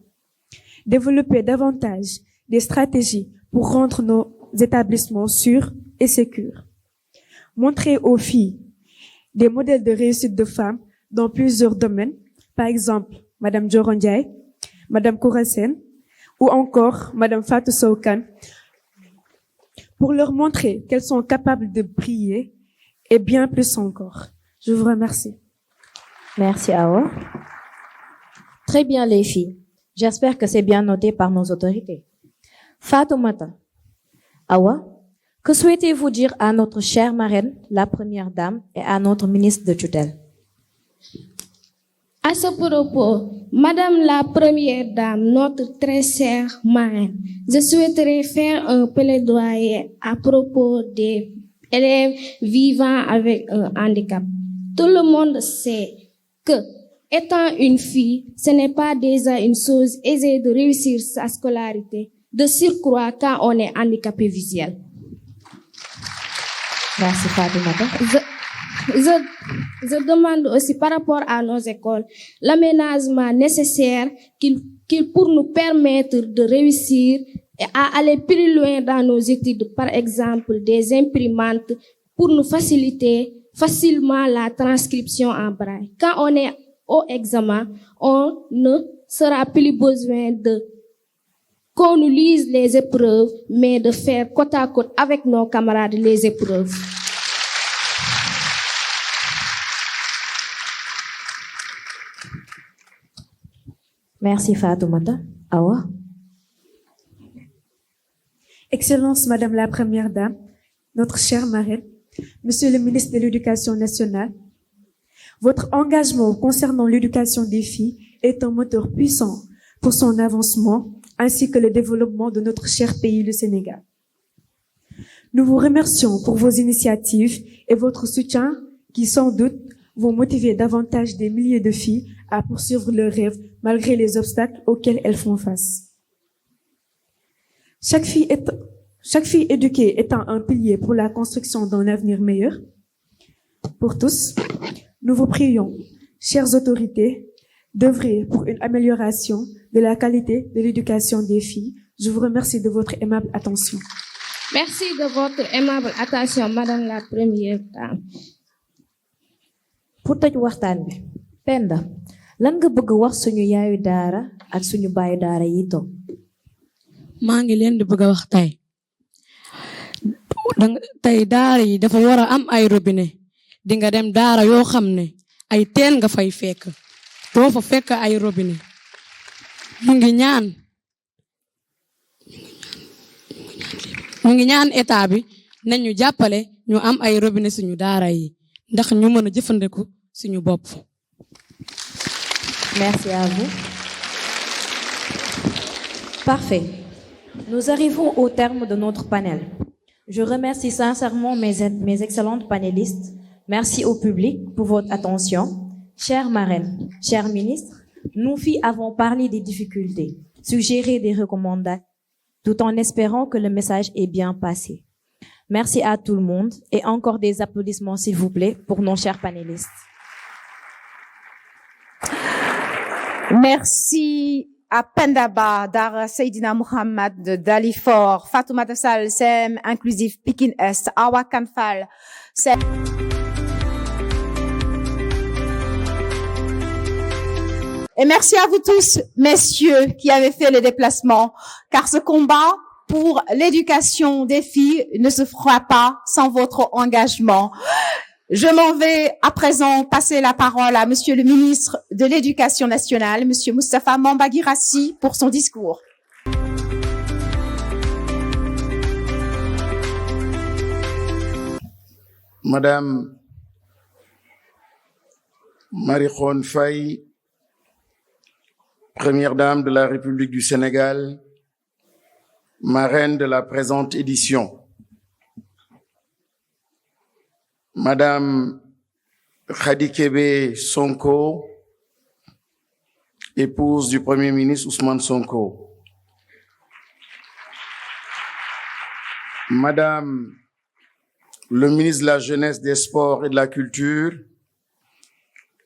Développer davantage des stratégies pour rendre nos établissements sûrs et sécures. montrer aux filles des modèles de réussite de femmes dans plusieurs domaines, par exemple Madame Dioron Ndiaye, Madame Koura Sène ou encore Madame Fatou Sow Kane, pour leur montrer qu'elles sont capables de briller et bien plus encore. Je vous remercie. Merci, Awa. Très bien, les filles. J'espère que c'est bien noté par nos autorités. Fatoumata, Awa, que souhaitez-vous dire à notre chère marraine, la première dame, et à notre ministre de tutelle? À ce propos, Madame la Première Dame, notre très chère marraine, je souhaiterais faire un plaidoyer à propos des élèves vivant avec un handicap. Tout le monde sait que, étant une fille, ce n'est pas déjà une chose aisée de réussir sa scolarité, de surcroît quand on est handicapé visuel. Merci, Fatoumata. Je demande aussi par rapport à nos écoles l'aménagement nécessaire pour nous permettre de réussir et à aller plus loin dans nos études, par exemple des imprimantes pour nous faciliter facilement la transcription en braille. Quand on est au examen, on ne sera plus besoin de qu'on nous lise les épreuves, mais de faire côte à côte avec nos camarades les épreuves. Merci, Fatoumata. Awa. Excellence, Madame la Première Dame, notre chère marraine, Monsieur le ministre de l'Éducation nationale, votre engagement concernant l'éducation des filles est un moteur puissant pour son avancement ainsi que le développement de notre cher pays, le Sénégal. Nous vous remercions pour vos initiatives et votre soutien qui, sans doute, vont motiver davantage des milliers de filles à poursuivre leurs rêves malgré les obstacles auxquels elles font face. Chaque fille éduquée étant un pilier pour la construction d'un avenir meilleur pour tous, nous vous prions, chères autorités, d'œuvrer pour une amélioration de la qualité de l'éducation des filles. Je vous remercie de votre aimable attention. Merci de votre aimable attention, Madame la Première Dame. Pour tëj waxtaan bi, Penda, lan nga bëgg wax suñu yaayu daara ak suñu baayu daara yi toog? maa ngi leen di bëgg a wax tey daara yi dafa war a am ay robinet di nga dem daara yoo xam ne ay teen nga fay fekk doo fa fekk ay robinet mu ngi ñaan état bi nañu jàppale ñu am ay robinet suñu daara yi ndax ñu mën a jëfandiku suñu bopp. Merci à vous. Parfait. Nous arrivons au terme de notre panel. Je remercie sincèrement mes excellentes panélistes. Merci au public pour votre attention. Chères marraines, chers ministres, nous filles avons parlé des difficultés, suggéré des recommandations, tout en espérant que le message est bien passé. Merci à tout le monde et encore des applaudissements s'il vous plaît pour nos chers panélistes. Merci à Pendaba, Dara Seydina Mohamed de Dalifort, Fatoumata Sall, CM Inclusif Pikine Est, Awa Kanfal, Et merci à vous tous, messieurs, qui avez fait le déplacement, car ce combat pour l'éducation des filles ne se fera pas sans votre engagement. Je m'en vais à présent passer la parole à Monsieur le ministre de l'Éducation nationale, Monsieur Moustapha Mamba Guirassy, pour son discours. Madame Marie-Khone Faye, Première Dame de la République du Sénégal, marraine de la présente édition. Madame Khady Kébé Sonko, épouse du Premier ministre Ousmane Sonko. Madame le ministre de la Jeunesse, des Sports et de la Culture,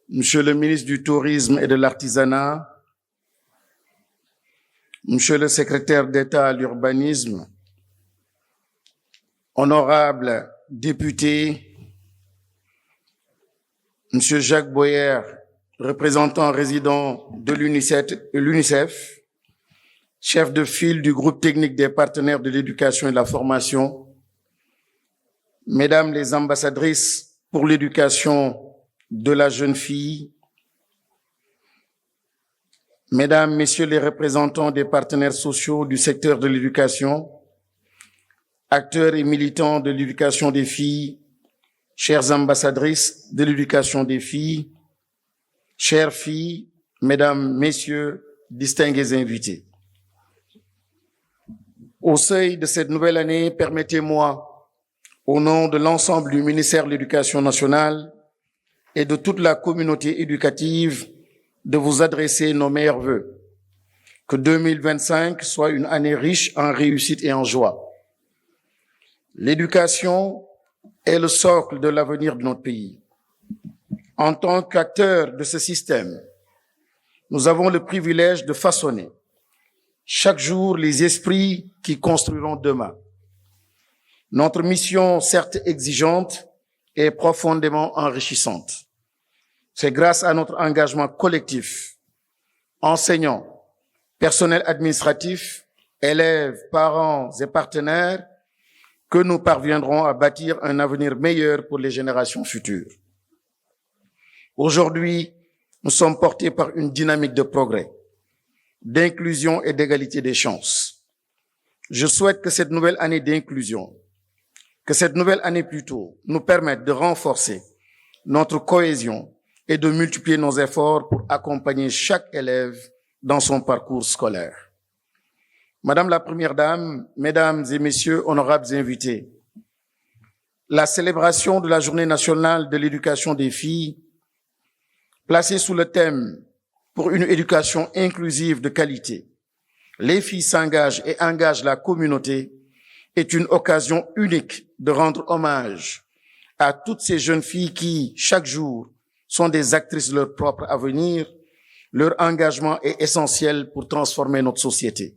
Monsieur le ministre du Tourisme et de l'Artisanat, Monsieur le secrétaire d'État à l'Urbanisme, honorables députés, Monsieur Jacques Boyer, représentant résident de l'UNICEF, chef de file du groupe technique des partenaires de l'éducation et de la formation, Mesdames les ambassadrices pour l'éducation de la jeune fille, Mesdames, Messieurs les représentants des partenaires sociaux du secteur de l'éducation, acteurs et militants de l'éducation des filles, chères ambassadrices de l'éducation des filles, chères filles, Mesdames, Messieurs, distingués invités. Au seuil de cette nouvelle année, permettez-moi, au nom de l'ensemble du ministère de l'Éducation nationale et de toute la communauté éducative, de vous adresser nos meilleurs vœux. Que 2025 soit une année riche en réussite et en joie. L'éducation est le socle de l'avenir de notre pays. En tant qu'acteurs de ce système, nous avons le privilège de façonner chaque jour les esprits qui construiront demain. Notre mission, certes exigeante, est profondément enrichissante. C'est grâce à notre engagement collectif, enseignants, personnel administratif, élèves, parents et partenaires, que nous parviendrons à bâtir un avenir meilleur pour les générations futures. Aujourd'hui, nous sommes portés par une dynamique de progrès, d'inclusion et d'égalité des chances. Je souhaite que cette nouvelle année d'inclusion, que cette nouvelle année plutôt, nous permette de renforcer notre cohésion et de multiplier nos efforts pour accompagner chaque élève dans son parcours scolaire. Madame la Première Dame, Mesdames et Messieurs, honorables invités, la célébration de la Journée nationale de l'éducation des filles, placée sous le thème « Pour une éducation inclusive de qualité, les filles s'engagent et engagent la communauté » est une occasion unique de rendre hommage à toutes ces jeunes filles qui, chaque jour, sont des actrices de leur propre avenir. Leur engagement est essentiel pour transformer notre société.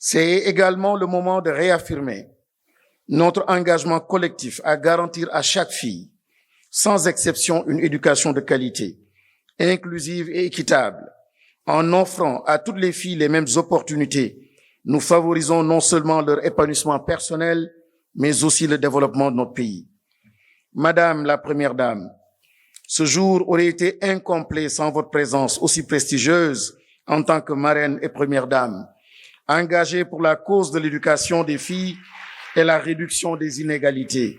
C'est également le moment de réaffirmer notre engagement collectif à garantir à chaque fille, sans exception, une éducation de qualité, inclusive et équitable. En offrant à toutes les filles les mêmes opportunités, nous favorisons non seulement leur épanouissement personnel, mais aussi le développement de notre pays. Madame la Première Dame, ce jour aurait été incomplet sans votre présence aussi prestigieuse en tant que marraine et Première Dame, engagée pour la cause de l'éducation des filles et la réduction des inégalités.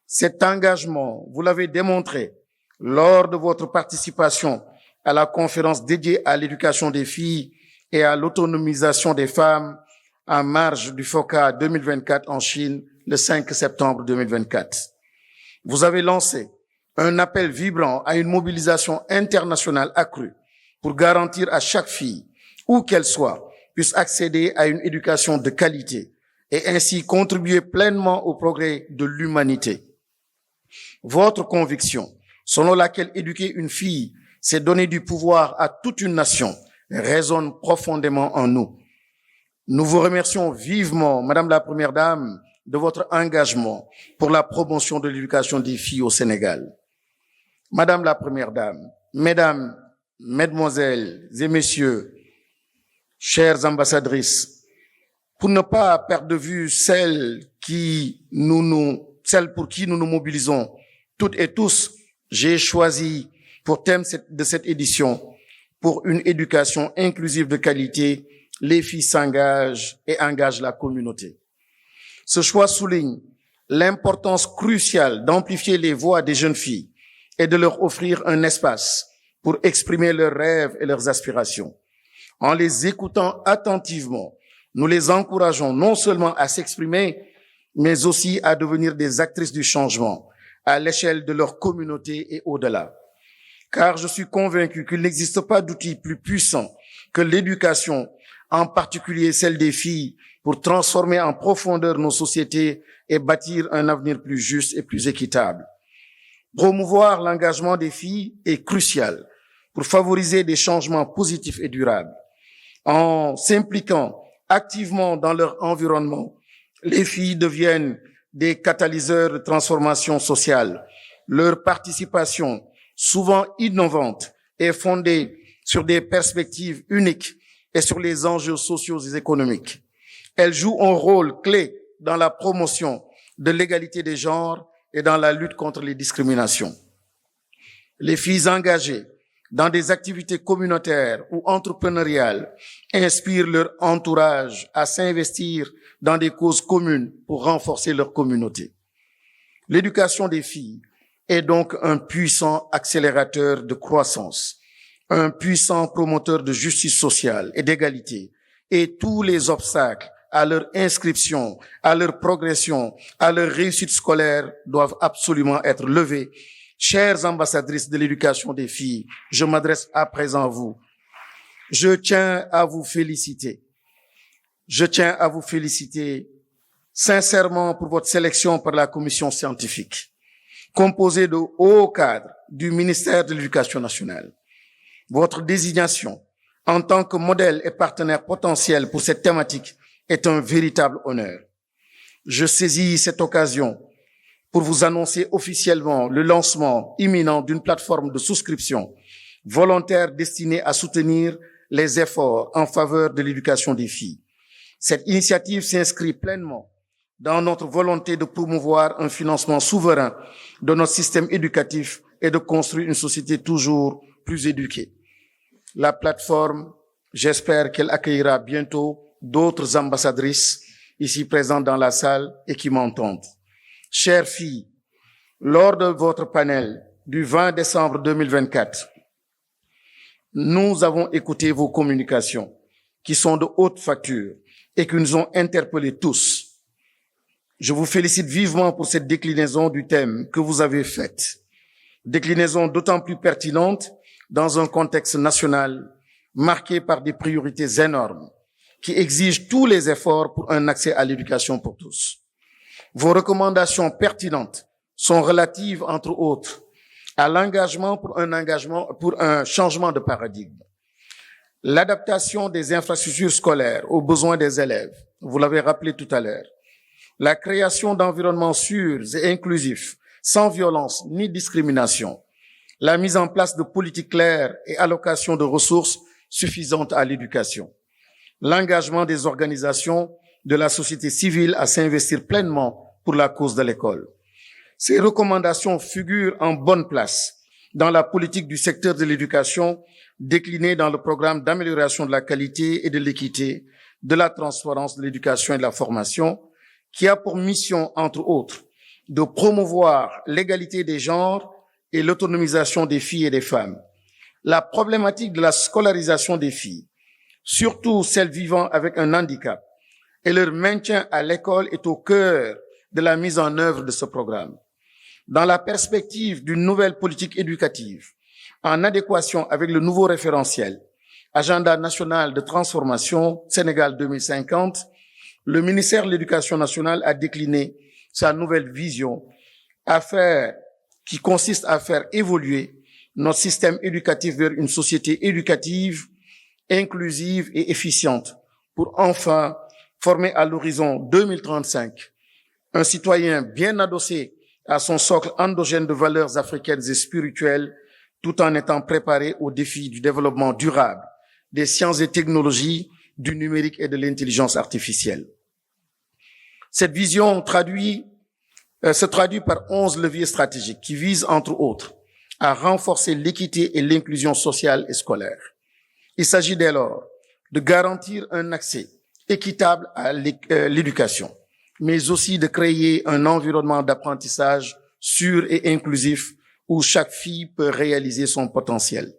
Cet engagement, vous l'avez démontré lors de votre participation à la conférence dédiée à l'éducation des filles et à l'autonomisation des femmes en marge du FOCA 2024 en Chine le 5 septembre 2024. Vous avez lancé un appel vibrant à une mobilisation internationale accrue pour garantir à chaque fille, où qu'elle soit, puisse accéder à une éducation de qualité et ainsi contribuer pleinement au progrès de l'humanité. Votre conviction, selon laquelle éduquer une fille, c'est donner du pouvoir à toute une nation, résonne profondément en nous. Nous vous remercions vivement, Madame la Première Dame, de votre engagement pour la promotion de l'éducation des filles au Sénégal. Madame la Première Dame, Mesdames, Mesdemoiselles et Messieurs, chères ambassadrices, pour ne pas perdre de vue celles pour qui nous nous mobilisons toutes et tous, j'ai choisi pour thème de cette édition, pour une éducation inclusive de qualité, les filles s'engagent et engagent la communauté. Ce choix souligne l'importance cruciale d'amplifier les voix des jeunes filles et de leur offrir un espace pour exprimer leurs rêves et leurs aspirations. En les écoutant attentivement, nous les encourageons non seulement à s'exprimer, mais aussi à devenir des actrices du changement à l'échelle de leur communauté et au-delà. Car je suis convaincu qu'il n'existe pas d'outil plus puissant que l'éducation, en particulier celle des filles, pour transformer en profondeur nos sociétés et bâtir un avenir plus juste et plus équitable. Promouvoir l'engagement des filles est crucial pour favoriser des changements positifs et durables. En s'impliquant activement dans leur environnement, les filles deviennent des catalyseurs de transformation sociale, Leur participation, souvent innovante, est fondée sur des perspectives uniques et sur les enjeux sociaux et économiques. Elles jouent un rôle clé dans la promotion de l'égalité des genres et dans la lutte contre les discriminations. Les filles engagées dans des activités communautaires ou entrepreneuriales inspirent leur entourage à s'investir dans des causes communes pour renforcer leur communauté. L'éducation des filles est donc un puissant accélérateur de croissance, un puissant promoteur de justice sociale et d'égalité, et tous les obstacles à leur inscription, à leur progression, à leur réussite scolaire doivent absolument être levés. Chères ambassadrices de l'éducation des filles, je m'adresse à présent à vous. Je tiens à vous féliciter. Je tiens à vous féliciter sincèrement pour votre sélection par la commission scientifique, composée de hauts cadres du ministère de l'Éducation nationale. Votre désignation en tant que modèle et partenaire potentiel pour cette thématique est un véritable honneur. Je saisis cette occasion pour vous annoncer officiellement le lancement imminent d'une plateforme de souscription volontaire destinée à soutenir les efforts en faveur de l'éducation des filles. Cette initiative s'inscrit pleinement dans notre volonté de promouvoir un financement souverain de notre système éducatif et de construire une société toujours plus éduquée. La plateforme, j'espère qu'elle accueillera bientôt d'autres ambassadrices ici présentes dans la salle et qui m'entendent. Chères filles, lors de votre panel du 20 décembre 2024, nous avons écouté vos communications qui sont de haute facture et qui nous ont interpellés tous. Je vous félicite vivement pour cette déclinaison du thème que vous avez faite. Déclinaison d'autant plus pertinente dans un contexte national marqué par des priorités énormes qui exigent tous les efforts pour un accès à l'éducation pour tous. Vos recommandations pertinentes sont relatives, entre autres, à l'engagement pour un changement de paradigme, l'adaptation des infrastructures scolaires aux besoins des élèves, vous l'avez rappelé tout à l'heure, la création d'environnements sûrs et inclusifs, sans violence ni discrimination, la mise en place de politiques claires et allocation de ressources suffisantes à l'éducation, l'engagement des organisations de la société civile à s'investir pleinement pour la cause de l'école. Ces recommandations figurent en bonne place dans la politique du secteur de l'éducation déclinée dans le programme d'amélioration de la qualité et de l'équité, de la transparence de l'éducation et de la formation, qui a pour mission, entre autres, de promouvoir l'égalité des genres et l'autonomisation des filles et des femmes. La problématique de la scolarisation des filles, surtout celles vivant avec un handicap, et leur maintien à l'école est au cœur de la mise en œuvre de ce programme. Dans la perspective d'une nouvelle politique éducative, en adéquation avec le nouveau référentiel, Agenda national de transformation Sénégal 2050, le ministère de l'Éducation nationale a décliné sa nouvelle vision qui consiste à faire évoluer notre système éducatif vers une société éducative, inclusive et efficiente pour enfin former à l'horizon 2035 un citoyen bien adossé à son socle endogène de valeurs africaines et spirituelles, tout en étant préparé aux défis du développement durable, des sciences et technologies, du numérique et de l'intelligence artificielle. Cette vision se traduit par 11 leviers stratégiques qui visent, entre autres, à renforcer l'équité et l'inclusion sociale et scolaire. Il s'agit dès lors de garantir un accès équitable à l'éducation, mais aussi de créer un environnement d'apprentissage sûr et inclusif où chaque fille peut réaliser son potentiel.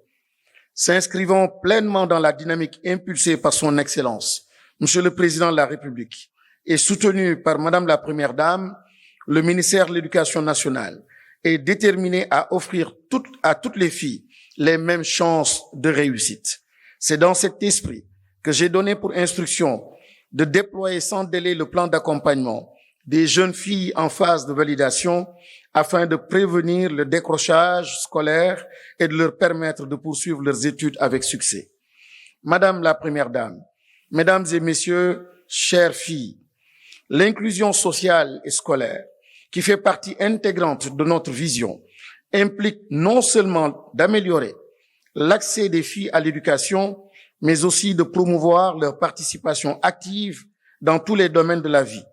S'inscrivant pleinement dans la dynamique impulsée par son Excellence, Monsieur le Président de la République, et soutenu par Madame la Première Dame, le ministère de l'Éducation nationale est déterminé à offrir à toutes les filles les mêmes chances de réussite. C'est dans cet esprit que j'ai donné pour instruction de déployer sans délai le plan d'accompagnement des jeunes filles en phase de validation afin de prévenir le décrochage scolaire et de leur permettre de poursuivre leurs études avec succès. Madame la Première Dame, Mesdames et Messieurs, chères filles, l'inclusion sociale et scolaire, qui fait partie intégrante de notre vision, implique non seulement d'améliorer l'accès des filles à l'éducation, mais aussi de promouvoir leur participation active dans tous les domaines de la vie.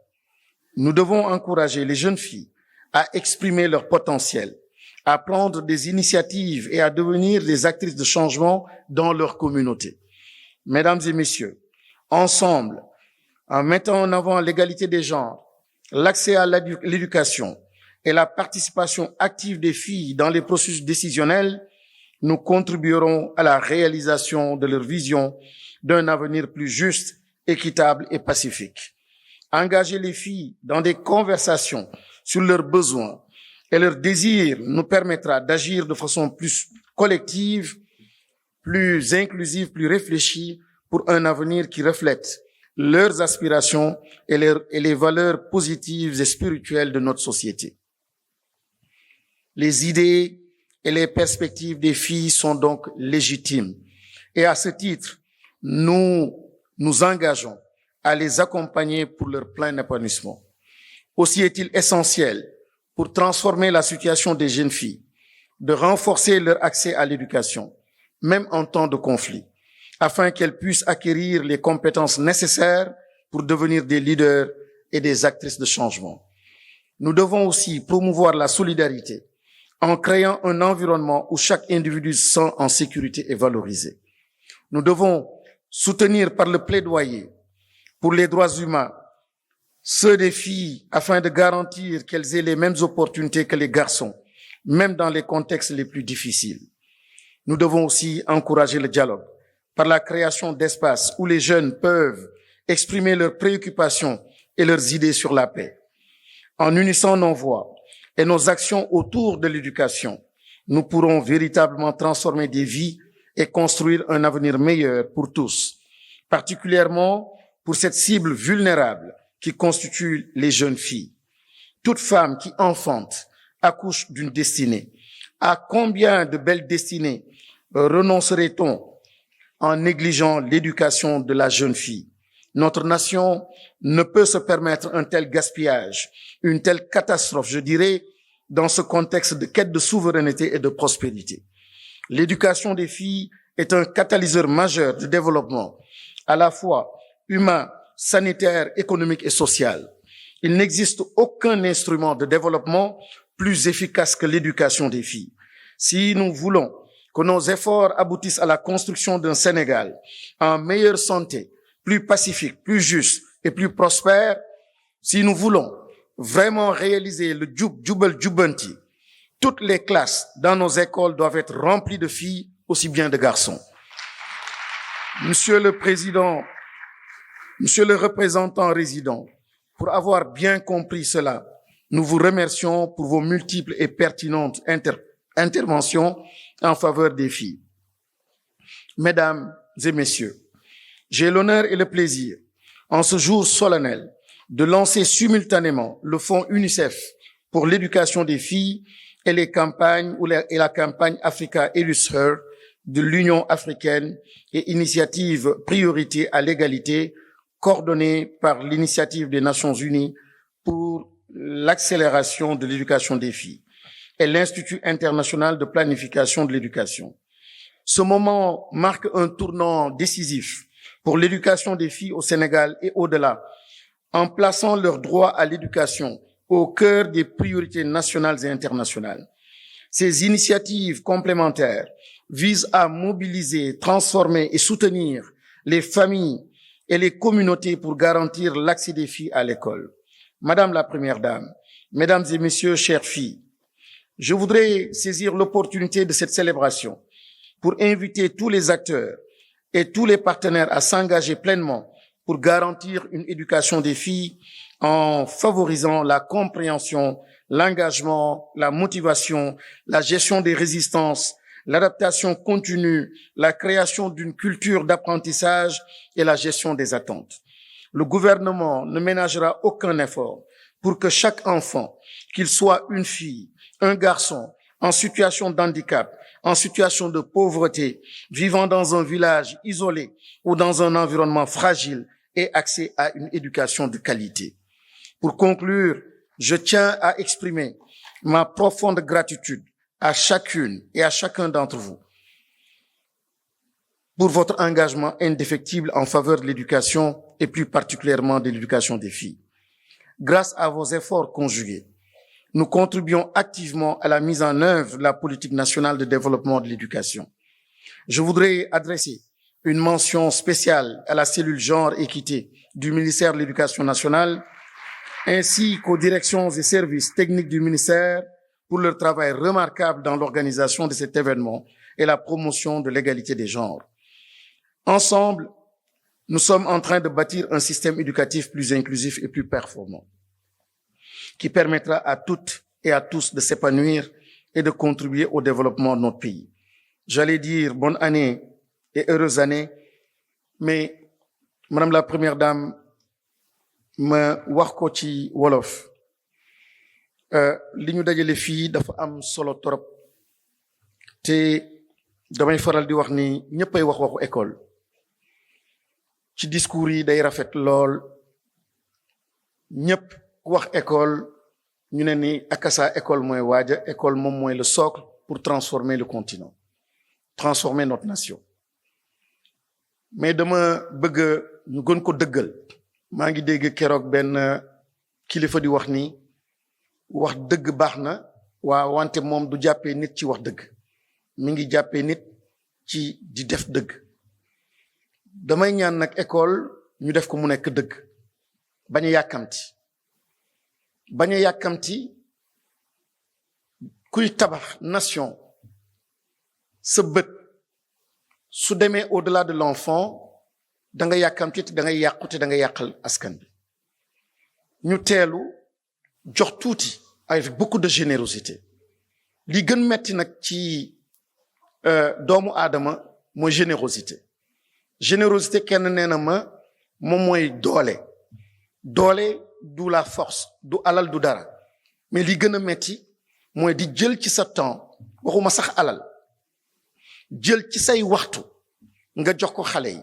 Nous devons encourager les jeunes filles à exprimer leur potentiel, à prendre des initiatives et à devenir des actrices de changement dans leur communauté. Mesdames et messieurs, ensemble, en mettant en avant l'égalité des genres, l'accès à l'éducation et la participation active des filles dans les processus décisionnels, nous contribuerons à la réalisation de leur vision d'un avenir plus juste, équitable et pacifique. Engager les filles dans des conversations sur leurs besoins et leurs désirs nous permettra d'agir de façon plus collective, plus inclusive, plus réfléchie pour un avenir qui reflète leurs aspirations et les valeurs positives et spirituelles de notre société. Les idées et les perspectives des filles sont donc légitimes. Et à ce titre, nous nous engageons à les accompagner pour leur plein épanouissement. Aussi est-il essentiel pour transformer la situation des jeunes filles, de renforcer leur accès à l'éducation, même en temps de conflit, afin qu'elles puissent acquérir les compétences nécessaires pour devenir des leaders et des actrices de changement. Nous devons aussi promouvoir la solidarité en créant un environnement où chaque individu se sent en sécurité et valorisé. Nous devons soutenir par le plaidoyer pour les droits humains ceux des filles afin de garantir qu'elles aient les mêmes opportunités que les garçons, même dans les contextes les plus difficiles. Nous devons aussi encourager le dialogue par la création d'espaces où les jeunes peuvent exprimer leurs préoccupations et leurs idées sur la paix. En unissant nos voix et nos actions autour de l'éducation, nous pourrons véritablement transformer des vies et construire un avenir meilleur pour tous, particulièrement pour cette cible vulnérable qui constitue les jeunes filles. Toute femme qui enfante accouche d'une destinée. À combien de belles destinées renoncerait-on en négligeant l'éducation de la jeune fille? Notre nation ne peut se permettre un tel gaspillage, une telle catastrophe, je dirais, dans ce contexte de quête de souveraineté et de prospérité. L'éducation des filles est un catalyseur majeur de développement, à la fois humain, sanitaire, économique et social. Il n'existe aucun instrument de développement plus efficace que l'éducation des filles. Si nous voulons que nos efforts aboutissent à la construction d'un Sénégal en meilleure santé, plus pacifique, plus juste et plus prospère, si nous voulons vraiment réaliser le Jubal Jubanti, toutes les classes dans nos écoles doivent être remplies de filles aussi bien de garçons. Monsieur le Président, Monsieur le représentant résident, pour avoir bien compris cela, nous vous remercions pour vos multiples et pertinentes interventions en faveur des filles. Mesdames et messieurs, j'ai l'honneur et le plaisir, en ce jour solennel, de lancer simultanément le fonds UNICEF pour l'éducation des filles et la campagne Africa Illustre Her de l'Union africaine et initiative priorité à l'égalité coordonnée par l'initiative des Nations Unies pour l'accélération de l'éducation des filles et l'Institut international de planification de l'éducation. Ce moment marque un tournant décisif pour l'éducation des filles au Sénégal et au-delà, en plaçant leur droit à l'éducation au cœur des priorités nationales et internationales. Ces initiatives complémentaires visent à mobiliser, transformer et soutenir les familles et les communautés pour garantir l'accès des filles à l'école. Madame la Première Dame, Mesdames et Messieurs, chères filles, je voudrais saisir l'opportunité de cette célébration pour inviter tous les acteurs et tous les partenaires à s'engager pleinement pour garantir une éducation des filles en favorisant la compréhension, l'engagement, la motivation, la gestion des résistances, l'adaptation continue, la création d'une culture d'apprentissage et la gestion des attentes. Le gouvernement ne ménagera aucun effort pour que chaque enfant, qu'il soit une fille, un garçon, en situation de handicap, en situation de pauvreté, vivant dans un village isolé ou dans un environnement fragile, ait accès à une éducation de qualité. Pour conclure, je tiens à exprimer ma profonde gratitude à chacune et à chacun d'entre vous pour votre engagement indéfectible en faveur de l'éducation et plus particulièrement de l'éducation des filles. Grâce à vos efforts conjugués, nous contribuons activement à la mise en œuvre de la politique nationale de développement de l'éducation. Je voudrais adresser une mention spéciale à la cellule genre équité du ministère de l'Éducation nationale ainsi qu'aux directions et services techniques du ministère pour leur travail remarquable dans l'organisation de cet événement et la promotion de l'égalité des genres. Ensemble, nous sommes en train de bâtir un système éducatif plus inclusif et plus performant, qui permettra à toutes et à tous de s'épanouir et de contribuer au développement de notre pays. J'allais dire bonne année et heureuse année, mais Madame la Première Dame, ma wax ko ci wolof li ñu dajale fii dafa am solo trop te damay faral di wax ni ñëppay wax waxu école ci discours yi day rafet lool ñëpp ku wax école ñu ne ni akasa école mooy waaja école moom mooy le socle pour transformer le continent, transformer notre nation. Mais dama bëgg ñu gën ko dëggal maa ngi dégg keroog benn kilifa di wax ni wax dëgg baax na waa wante moom du jàppee nit ci wax dëgg mi ngi jàppee nit ci di def dëgg. damay ñaan nag école ñu def ko mu nekk dëgg bañ a yàkkamti kuy tabax nation sa bët su demee au-delà de l'enfant da nga yàkkamti te da ngay yàqu te da nga yàqal askan bi ñu teelu jox tuuti avec beaucoup de générosité li gën metti nag ci doomu aadama mooy générosité kenn nee na ma moom mooy doole du la force du alal du dara mais li gën a metti mooy di jël ci sa temps waxuma sax alal jël ci say waxtu nga jox ko xale yi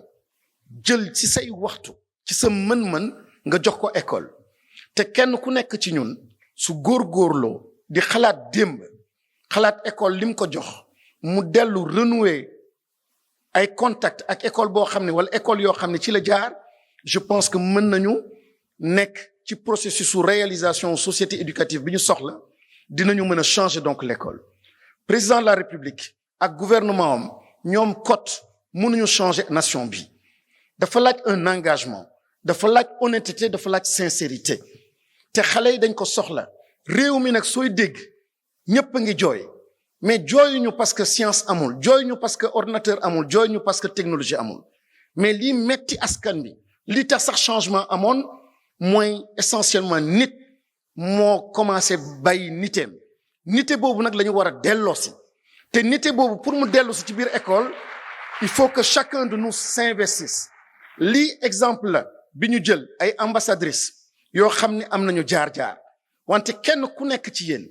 jël ci say waxtu ci sa mën-mën nga jox ko école te kenn ku nekk ci ñun su góorgóorloo di xalaat démb xalaat école lim ko jox mu dellu renouer ay contact ak école boo xam ne wala école yoo xam ne ci la jaar je pense que mën nañu nekk ci processus su réalisation société éducative bi ñu soxla dinañu mën a changer donc l'école. Président de la République ak gouvernement am ñoom cote mënuñu changer nation bi dafa laaj un engagement dafa laaj honnêteté dafa laaj sincérité te xale yi dañ ko soxla réew mi nag sooy dégg ñëpp a ngi jooy mais jooyuñu parce que science amul jooyuñu parce que ordinateur amul jooyuñu parce que technologie amul mais lii metti askan bi li tax sax changement amoon mooy essentiellement nit moo commencé bàyyi nite boobu nag la ñu war a delloosi te nite boobu pour mu delloosi ci biir école il faut que chacun de nous s'investisse lii exemple la bi ñu jël ay ambassadrices yoo xam ne am nañu jaar-jaar wante kenn ku nekk ci yéen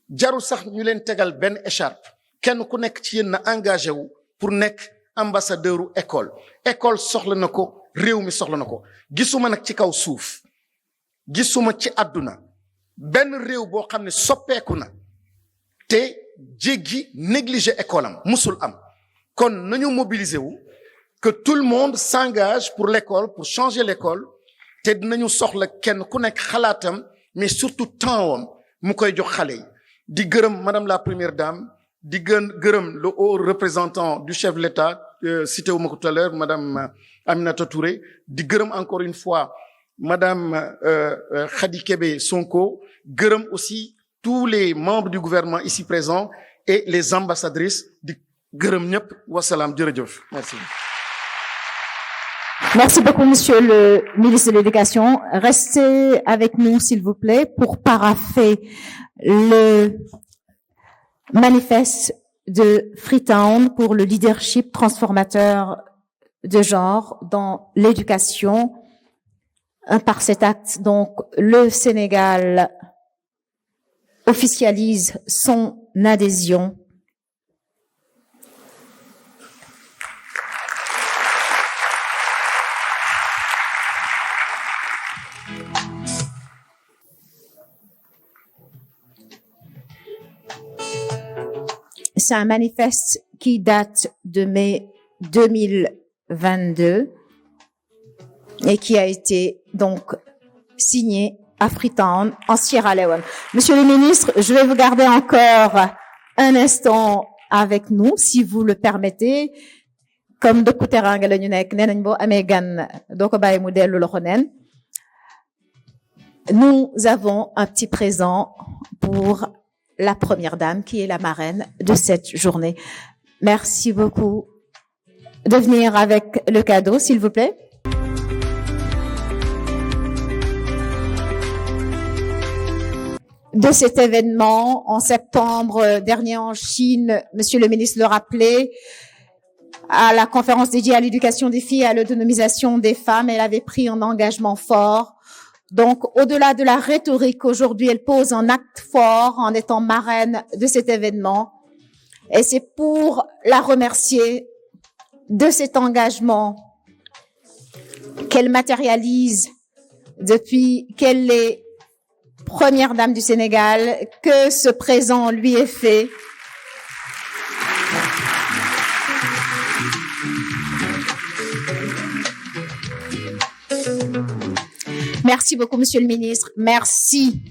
jarul sax ñu leen tegal benn écharpe kenn ku nekk ci yéen na engagé wu pour nekk ambassadeuru école soxla na ko réew mi soxla na ko gisuma nag ci kaw suuf gisuma ci àdduna benn réew boo xam ne soppeeku na te jéggi négligé école am musul am kon nañu mobiliser wu que tout le monde s'engage pour l'école pour changer l'école te dinañu soxla kenn ku nekk xalaatam mais surtout temps wam mu koy jox xale yi di gërëm madame la première dame di gërëm le haut représentant du chef de l'État cité wu ma ko tout à l'heure madame Aminata Touré di gërëm encore une fois madame Khady Kébé Sonko gërëm aussi tous les membres du gouvernement ici présents et les ambassadrices di gërëm ñëpp wasalaam jërëjëf merci. Merci beaucoup, Monsieur le ministre de l'Éducation. Restez avec nous, s'il vous plaît, pour parapher le manifeste de Freetown pour le leadership transformateur de genre dans l'éducation. Par cet acte, donc, le Sénégal officialise son adhésion. c'est un manifeste qui date de mai 2022 et qui a été donc signé à Freetown, en Sierra Leone. Monsieur le ministre, je vais vous garder encore un instant avec nous, si vous le permettez. Comme dëkku teranga la ñu nekk nee nañ boo amee gan doo ko bàyyi mu dellu loxo neen. Nous avons un petit présent pour la première dame qui est la marraine de cette journée. Merci beaucoup de venir avec le cadeau, s'il vous plaît. De cet événement en septembre dernier en Chine, Monsieur le ministre le rappelait, à la conférence dédiée à l'éducation des filles et à l'autonomisation des femmes, elle avait pris un engagement fort. Donc, au-delà de la rhétorique, aujourd'hui, elle pose un acte fort en étant marraine de cet événement. Et c'est pour la remercier de cet engagement qu'elle matérialise depuis qu'elle est première dame du Sénégal, que ce présent lui est fait. Merci beaucoup, Monsieur le ministre. Merci.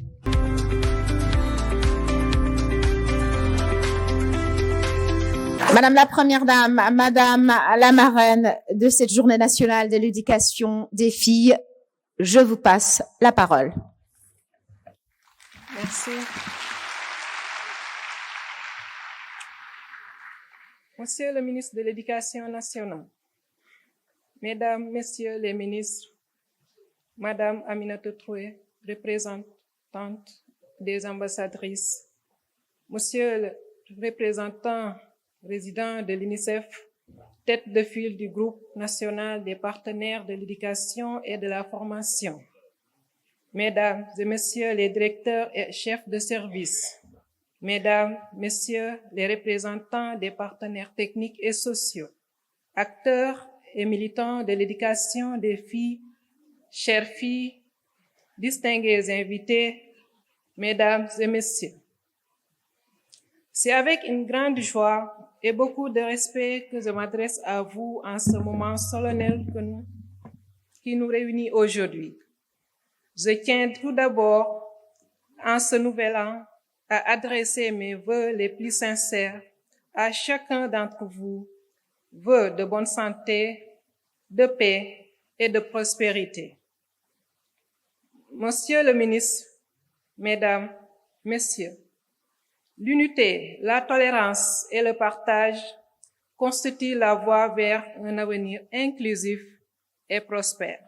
Madame la Première Dame, Madame la marraine de cette Journée nationale de l'éducation des filles, je vous passe la parole. Merci. Monsieur le ministre de l'Éducation nationale, Mesdames, Messieurs les ministres, Madame Aminata Touré, représentante des ambassadrices, Monsieur le représentant résident de l'UNICEF, tête de file du groupe national des partenaires de l'éducation et de la formation, Mesdames et Messieurs les directeurs et chefs de service, Mesdames, Messieurs les représentants des partenaires techniques et sociaux, acteurs et militants de l'éducation des filles, chères filles, distingués invités, Mesdames et Messieurs. C'est avec une grande joie et beaucoup de respect que je m'adresse à vous en ce moment solennel qui nous réunit aujourd'hui. Je tiens tout d'abord, en ce nouvel an, à adresser mes vœux les plus sincères à chacun d'entre vous, vœux de bonne santé, de paix et de prospérité. Monsieur le ministre, Mesdames, Messieurs, l'unité, la tolérance et le partage constituent la voie vers un avenir inclusif et prospère.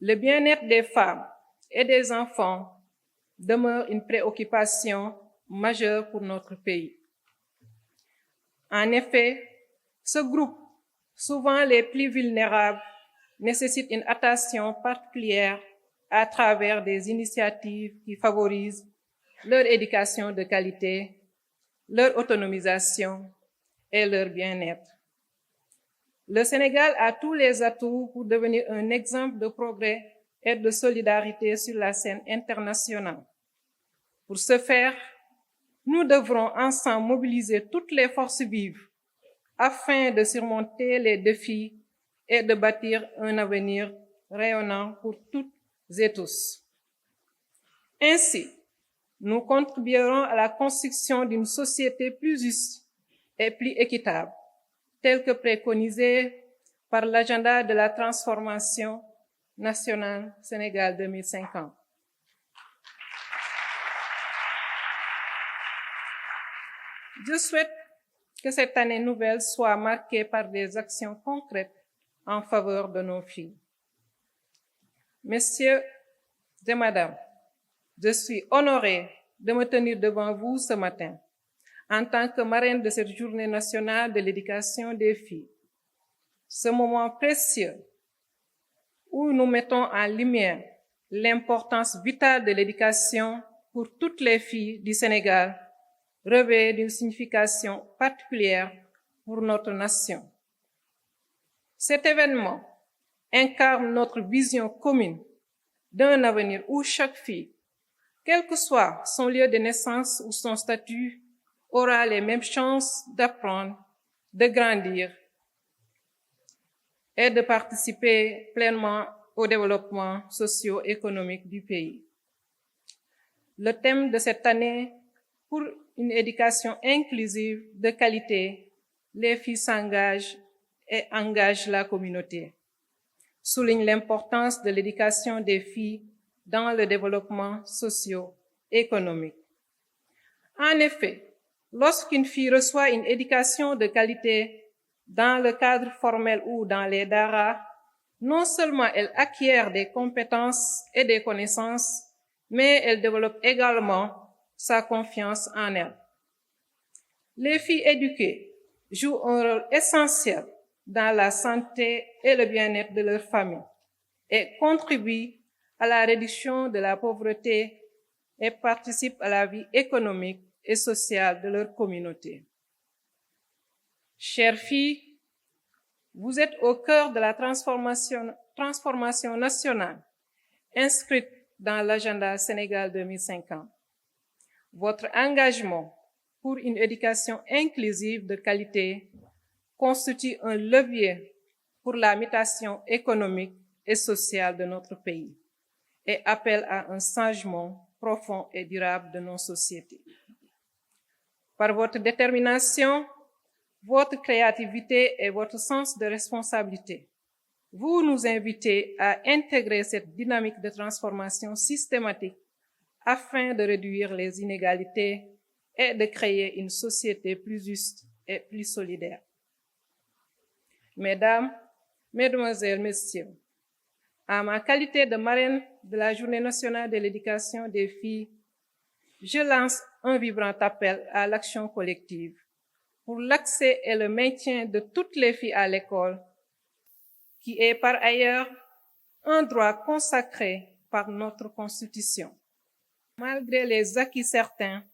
Le bien-être des femmes et des enfants demeure une préoccupation majeure pour notre pays. En effet, ce groupe, souvent les plus vulnérables, nécessite une attention particulière à travers des initiatives qui favorisent leur éducation de qualité, leur autonomisation et leur bien-être. Le Sénégal a tous les atouts pour devenir un exemple de progrès et de solidarité sur la scène internationale. Pour ce faire, nous devrons ensemble mobiliser toutes les forces vives afin de surmonter les défis et de bâtir un avenir rayonnant pour toutes et tous. Ainsi, nous contribuerons à la construction d'une société plus juste et plus équitable, telle que préconisée par l'agenda de la transformation nationale Sénégal 2050. Je souhaite que cette année nouvelle soit marquée par des actions concrètes en faveur de nos filles. Messieurs et Madame, je suis honorée de me tenir devant vous ce matin en tant que marraine de cette Journée nationale de l'éducation des filles. Ce moment précieux où nous mettons en lumière l'importance vitale de l'éducation pour toutes les filles du Sénégal revêt d'une signification particulière pour notre nation. Cet événement incarne notre vision commune d'un avenir où chaque fille, quel que soit son lieu de naissance ou son statut, aura les mêmes chances d'apprendre, de grandir et de participer pleinement au développement socio-économique du pays. Le thème de cette année, pour une éducation inclusive de qualité, les filles s'engagent et engagent la communauté, souligne l'importance de l'éducation des filles dans le développement socio-économique. En effet, lorsqu'une fille reçoit une éducation de qualité dans le cadre formel ou dans les daras, non seulement elle acquiert des compétences et des connaissances, mais elle développe également sa confiance en elle. Les filles éduquées jouent un rôle essentiel dans la santé et le bien-être de leur famille et contribuent à la réduction de la pauvreté et participent à la vie économique et sociale de leur communauté. Chères filles, vous êtes au cœur de la transformation nationale inscrite dans l'agenda Sénégal 2050. Votre engagement pour une éducation inclusive de qualité constitue un levier pour la mutation économique et sociale de notre pays et appelle à un changement profond et durable de nos sociétés. Par votre détermination, votre créativité et votre sens de responsabilité, vous nous invitez à intégrer cette dynamique de transformation systématique afin de réduire les inégalités et de créer une société plus juste et plus solidaire. Mesdames, Mesdemoiselles, Messieurs, à ma qualité de marraine de la Journée nationale de l'éducation des filles, je lance un vibrant appel à l'action collective pour l'accès et le maintien de toutes les filles à l'école, qui est par ailleurs un droit consacré par notre Constitution. Malgré les acquis certains,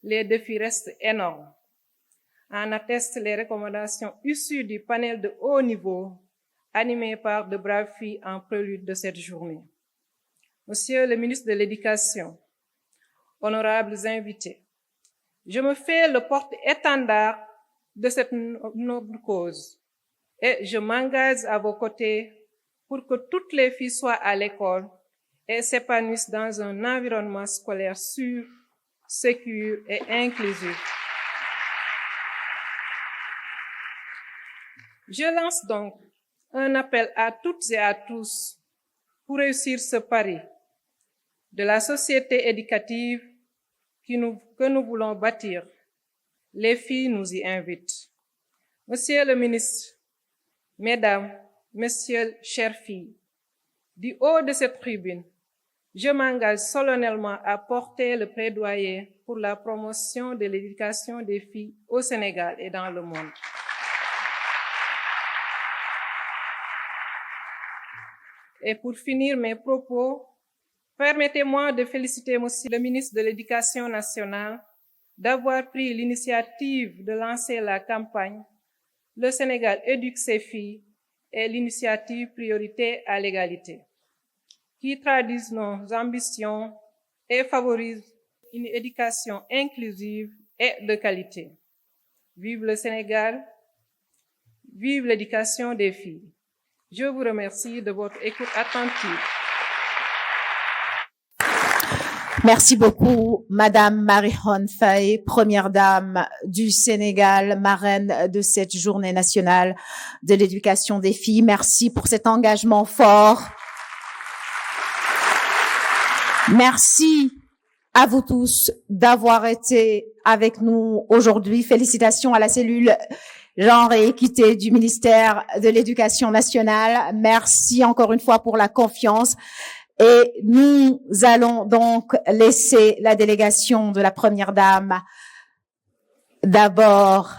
les défis restent énormes. En attestent les recommandations issues du panel de haut niveau animé par de braves filles en prélude de cette journée. Monsieur le ministre de l'Éducation, honorables invités, je me fais le porte-étendard de cette noble cause et je m'engage à vos côtés pour que toutes les filles soient à l'école et s'épanouissent dans un environnement scolaire sûr, sécure et inclusif. Je lance donc un appel à toutes et à tous pour réussir ce pari de la société éducative que nous voulons bâtir. Les filles nous y invitent. Monsieur le ministre, Mesdames, Messieurs, chères filles, du haut de cette tribune, je m'engage solennellement à porter le plaidoyer pour la promotion de l'éducation des filles au Sénégal et dans le monde. Et pour finir mes propos, permettez-moi de féliciter Monsieur le ministre de l'Éducation nationale d'avoir pris l'initiative de lancer la campagne « Le Sénégal éduque ses filles » et l'initiative « Priorité à l'égalité », qui traduisent nos ambitions et favorisent une éducation inclusive et de qualité. Vive le Sénégal, vive l'éducation des filles. Je vous remercie de votre écoute attentive. Merci beaucoup, Madame Marie-Hone Faye, première dame du Sénégal, marraine de cette journée nationale de l'éducation des filles. Merci pour cet engagement fort. Merci à vous tous d'avoir été avec nous aujourd'hui. Félicitations à la cellule genre et équité du ministère de l'Éducation nationale. Merci encore une fois pour la confiance. Et nous allons donc laisser la délégation de la première dame d'abord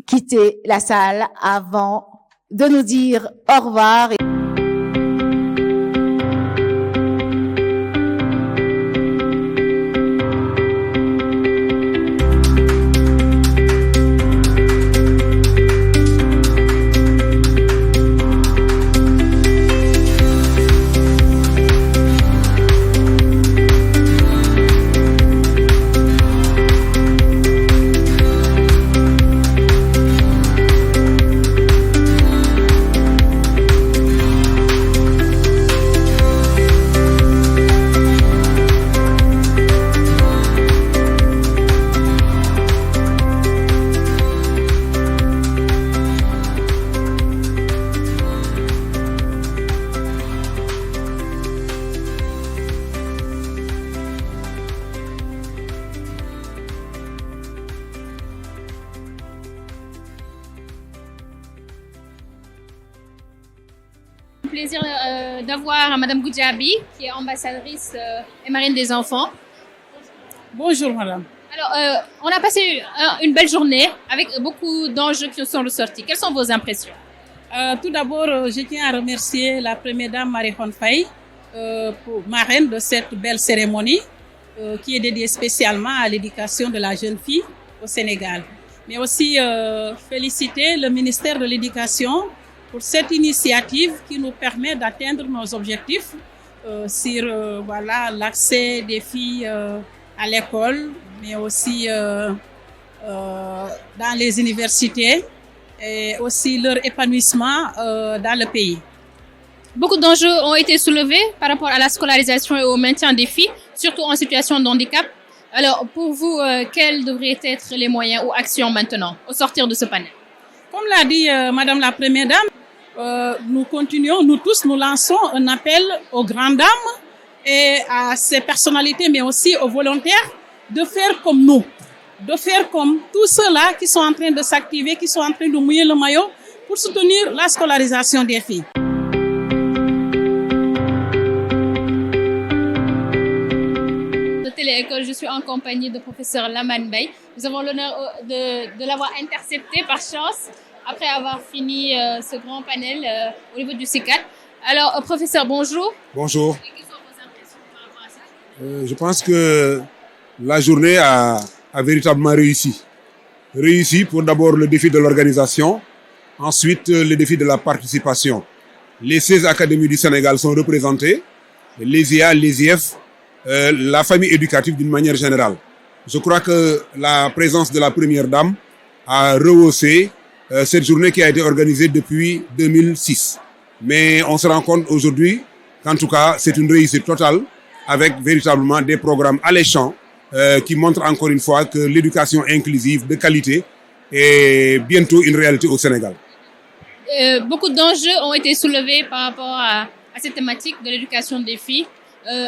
quitter la salle avant de nous dire au revoir. Plaisir d'avoir Madame Goudjabi, qui est ambassadrice et marraine des enfants. Bonjour Madame. Alors, on a passé une belle journée avec beaucoup d'enjeux qui nous sont ressortis. Quelles sont vos impressions? Tout d'abord, je tiens à remercier la première dame Marie-Khone Faye, pour marraine de cette belle cérémonie qui est dédiée spécialement à l'éducation de la jeune fille au Sénégal. Mais aussi féliciter le ministère de l'Éducation pour cette initiative qui nous permet d'atteindre nos objectifs sur voilà, l'accès des filles à l'école, mais aussi dans les universités et aussi leur épanouissement dans le pays. Beaucoup d'enjeux ont été soulevés par rapport à la scolarisation et au maintien des filles, surtout en situation de handicap. Alors, pour vous, quels devraient être les moyens ou actions maintenant, au sortir de ce panel? Comme l'a dit Madame la Première Dame, nous continuons, nous tous, nous lançons un appel aux grandes dames et à ces personnalités, mais aussi aux volontaires, de faire comme nous, de faire comme tous ceux-là qui sont en train de s'activer, qui sont en train de mouiller le maillot pour soutenir la scolarisation des filles. Télé-école, je suis en compagnie de professeur Lamane Bey. Nous avons l'honneur de l'avoir intercepté par chance après avoir fini ce grand panel au niveau du CICAD. Alors, professeur, bonjour. Bonjour. Quelles sont vos impressions par rapport à ça? Je pense que la journée a véritablement réussi. Réussi pour d'abord le défi de l'organisation, ensuite le défi de la participation. Les 16 académies du Sénégal sont représentées, les IA, les IF, la famille éducative d'une manière générale. Je crois que la présence de la Première Dame a rehaussé cette journée qui a été organisée depuis 2006. Mais on se rend compte aujourd'hui qu'en tout cas, c'est une réussite totale avec véritablement des programmes alléchants qui montrent encore une fois que l'éducation inclusive de qualité est bientôt une réalité au Sénégal. Beaucoup d'enjeux ont été soulevés par rapport à cette thématique de l'éducation des filles.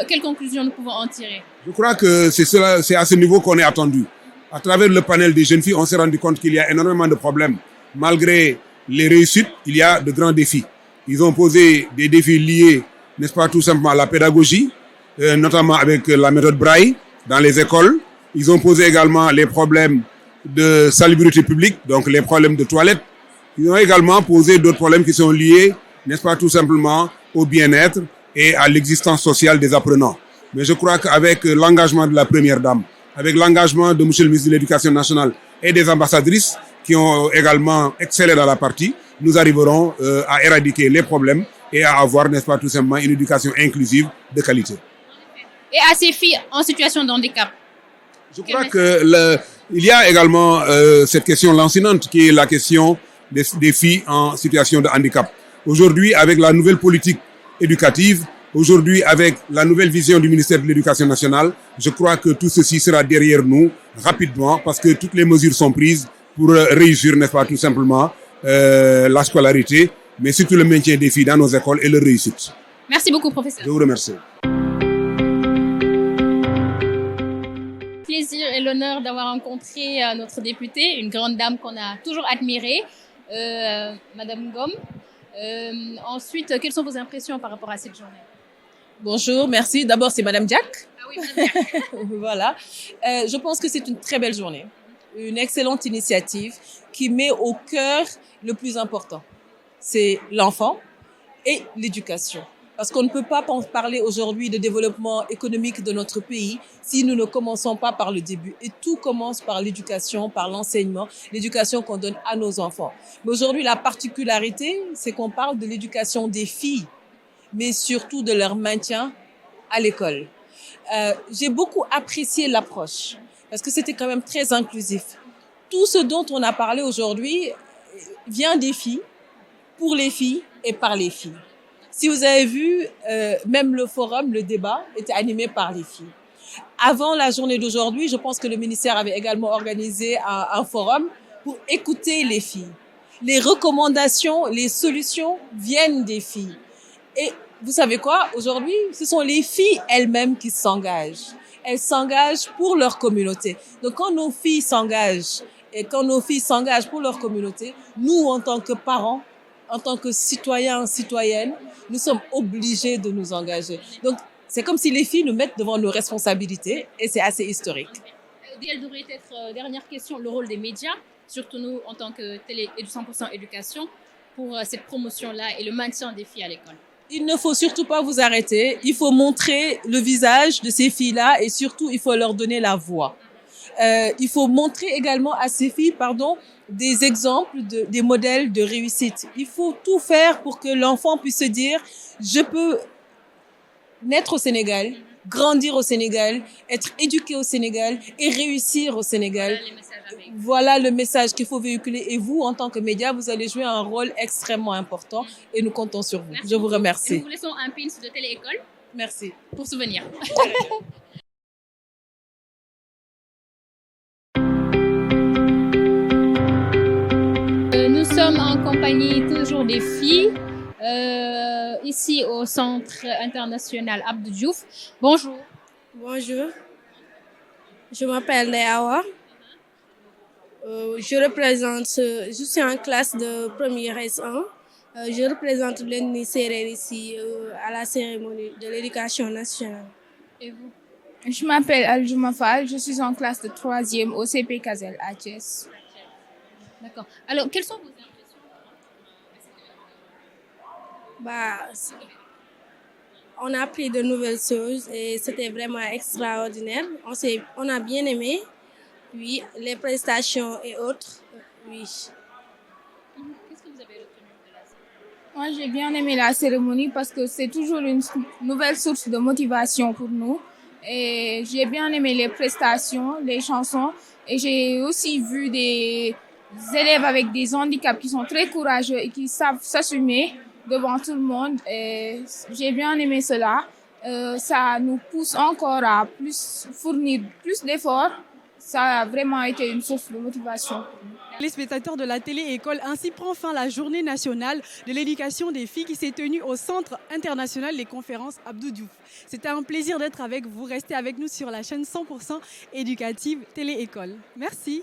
Quelles conclusions nous pouvons en tirer? Je crois que c'est à ce niveau qu'on est attendu. À travers le panel des jeunes filles, on s'est rendu compte qu'il y a énormément de problèmes. Malgré les réussites, il y a de grands défis. Ils ont posé des défis liés, n'est-ce pas, tout simplement à la pédagogie, notamment avec la méthode Braille dans les écoles. Ils ont posé également les problèmes de salubrité publique, donc les problèmes de toilettes. Ils ont également posé d'autres problèmes qui sont liés, n'est-ce pas, tout simplement au bien-être et à l'existence sociale des apprenants. Mais je crois qu'avec l'engagement de la Première Dame, avec l'engagement de Monsieur le ministre de l'Éducation nationale et des ambassadrices qui ont également excellé dans la partie, nous arriverons à éradiquer les problèmes et à avoir, n'est-ce pas, tout simplement une éducation inclusive de qualité. Et à ces filles en situation de handicap? Je crois il y a également cette question lancinante qui est la question des filles en situation de handicap. Aujourd'hui, avec la nouvelle politique éducative, aujourd'hui avec la nouvelle vision du ministère de l'Éducation nationale, je crois que tout ceci sera derrière nous rapidement parce que toutes les mesures sont prises pour réussir, n'est-ce pas, tout simplement la scolarité, mais surtout le maintien des filles dans nos écoles et leur réussite. Merci beaucoup, professeur. Je vous remercie. Plaisir et l'honneur d'avoir rencontré notre députée, une grande dame qu'on a toujours admirée, Madame Ngom. Ensuite, quelles sont vos impressions par rapport à cette journée? Bonjour, merci. D'abord, c'est Madame Jack. Ah oui, Madame Jack. Voilà. Je pense que c'est une très belle journée, une excellente initiative qui met au cœur le plus important. C'est l'enfant et l'éducation. Parce qu'on ne peut pas parler aujourd'hui de développement économique de notre pays si nous ne commençons pas par le début. Et tout commence par l'éducation, par l'enseignement, l'éducation qu'on donne à nos enfants. Mais aujourd'hui, la particularité, c'est qu'on parle de l'éducation des filles, mais surtout de leur maintien à l'école. J'ai beaucoup apprécié l'approche parce que c'était quand même très inclusif. Tout ce dont on a parlé aujourd'hui vient des filles, pour les filles et par les filles. Si vous avez vu, même le forum, le débat était animé par les filles. Avant la journée d'aujourd'hui, je pense que le ministère avait également organisé un forum pour écouter les filles. Les recommandations, les solutions viennent des filles. Et vous savez quoi? Aujourd'hui, ce sont les filles elles-mêmes qui s'engagent. Elles s'engagent pour leur communauté. Donc quand nos filles s'engagent et quand nos filles s'engagent pour leur communauté, nous, en tant que parents, en tant que citoyens, citoyennes, nous sommes obligés de nous engager. Donc, c'est comme si les filles nous mettent devant nos responsabilités et c'est assez historique. Quelle devrait être, dernière question, le rôle des médias, surtout nous en tant que télé et du 100% éducation, pour cette promotion-là et le maintien des filles à l'école? Il ne faut surtout pas vous arrêter. Il faut montrer le visage de ces filles-là et surtout, il faut leur donner la voix. Il faut montrer également à ces filles, des exemples, des modèles de réussite. Il faut tout faire pour que l'enfant puisse se dire « Je peux naître au Sénégal, grandir au Sénégal, être éduqué au Sénégal et réussir au Sénégal ». Voilà le message qu'il faut véhiculer. Et vous, en tant que média, vous allez jouer un rôle extrêmement important et nous comptons sur vous. Merci. Je vous remercie. Nous vous laissons un pins de Télé-École. Merci. Pour souvenir. Nous sommes en compagnie toujours des filles, ici au Centre international Abdou Diouf. Bonjour. Bonjour. Je m'appelle Léawa. Je suis en classe de première S1. Je représente l'ethnie sérère ici à la cérémonie de l'éducation nationale. Et vous? Je m'appelle Aljouma Fall, je suis en classe de 3e au CP Kazel à Thiès. D'accord. Alors, quelles sont vos impressions? On a appris de nouvelles choses et c'était vraiment extraordinaire. On a bien aimé. Oui, les prestations et autres, oui. Qu'est-ce que vous avez retenu de la cérémonie? Moi, j'ai bien aimé la cérémonie parce que c'est toujours une nouvelle source de motivation pour nous. Et j'ai bien aimé les prestations, les chansons. Et j'ai aussi vu des élèves avec des handicaps qui sont très courageux et qui savent s'assumer devant tout le monde. Et j'ai bien aimé cela. Ça nous pousse encore à fournir plus d'efforts. Ça a vraiment été une source de motivation. Les spectateurs de la télé-école, ainsi prend fin la journée nationale de l'éducation des filles qui s'est tenue au Centre international des conférences Abdou Diouf. C'était un plaisir d'être avec vous. Restez avec nous sur la chaîne 100% éducative télé-école. Merci.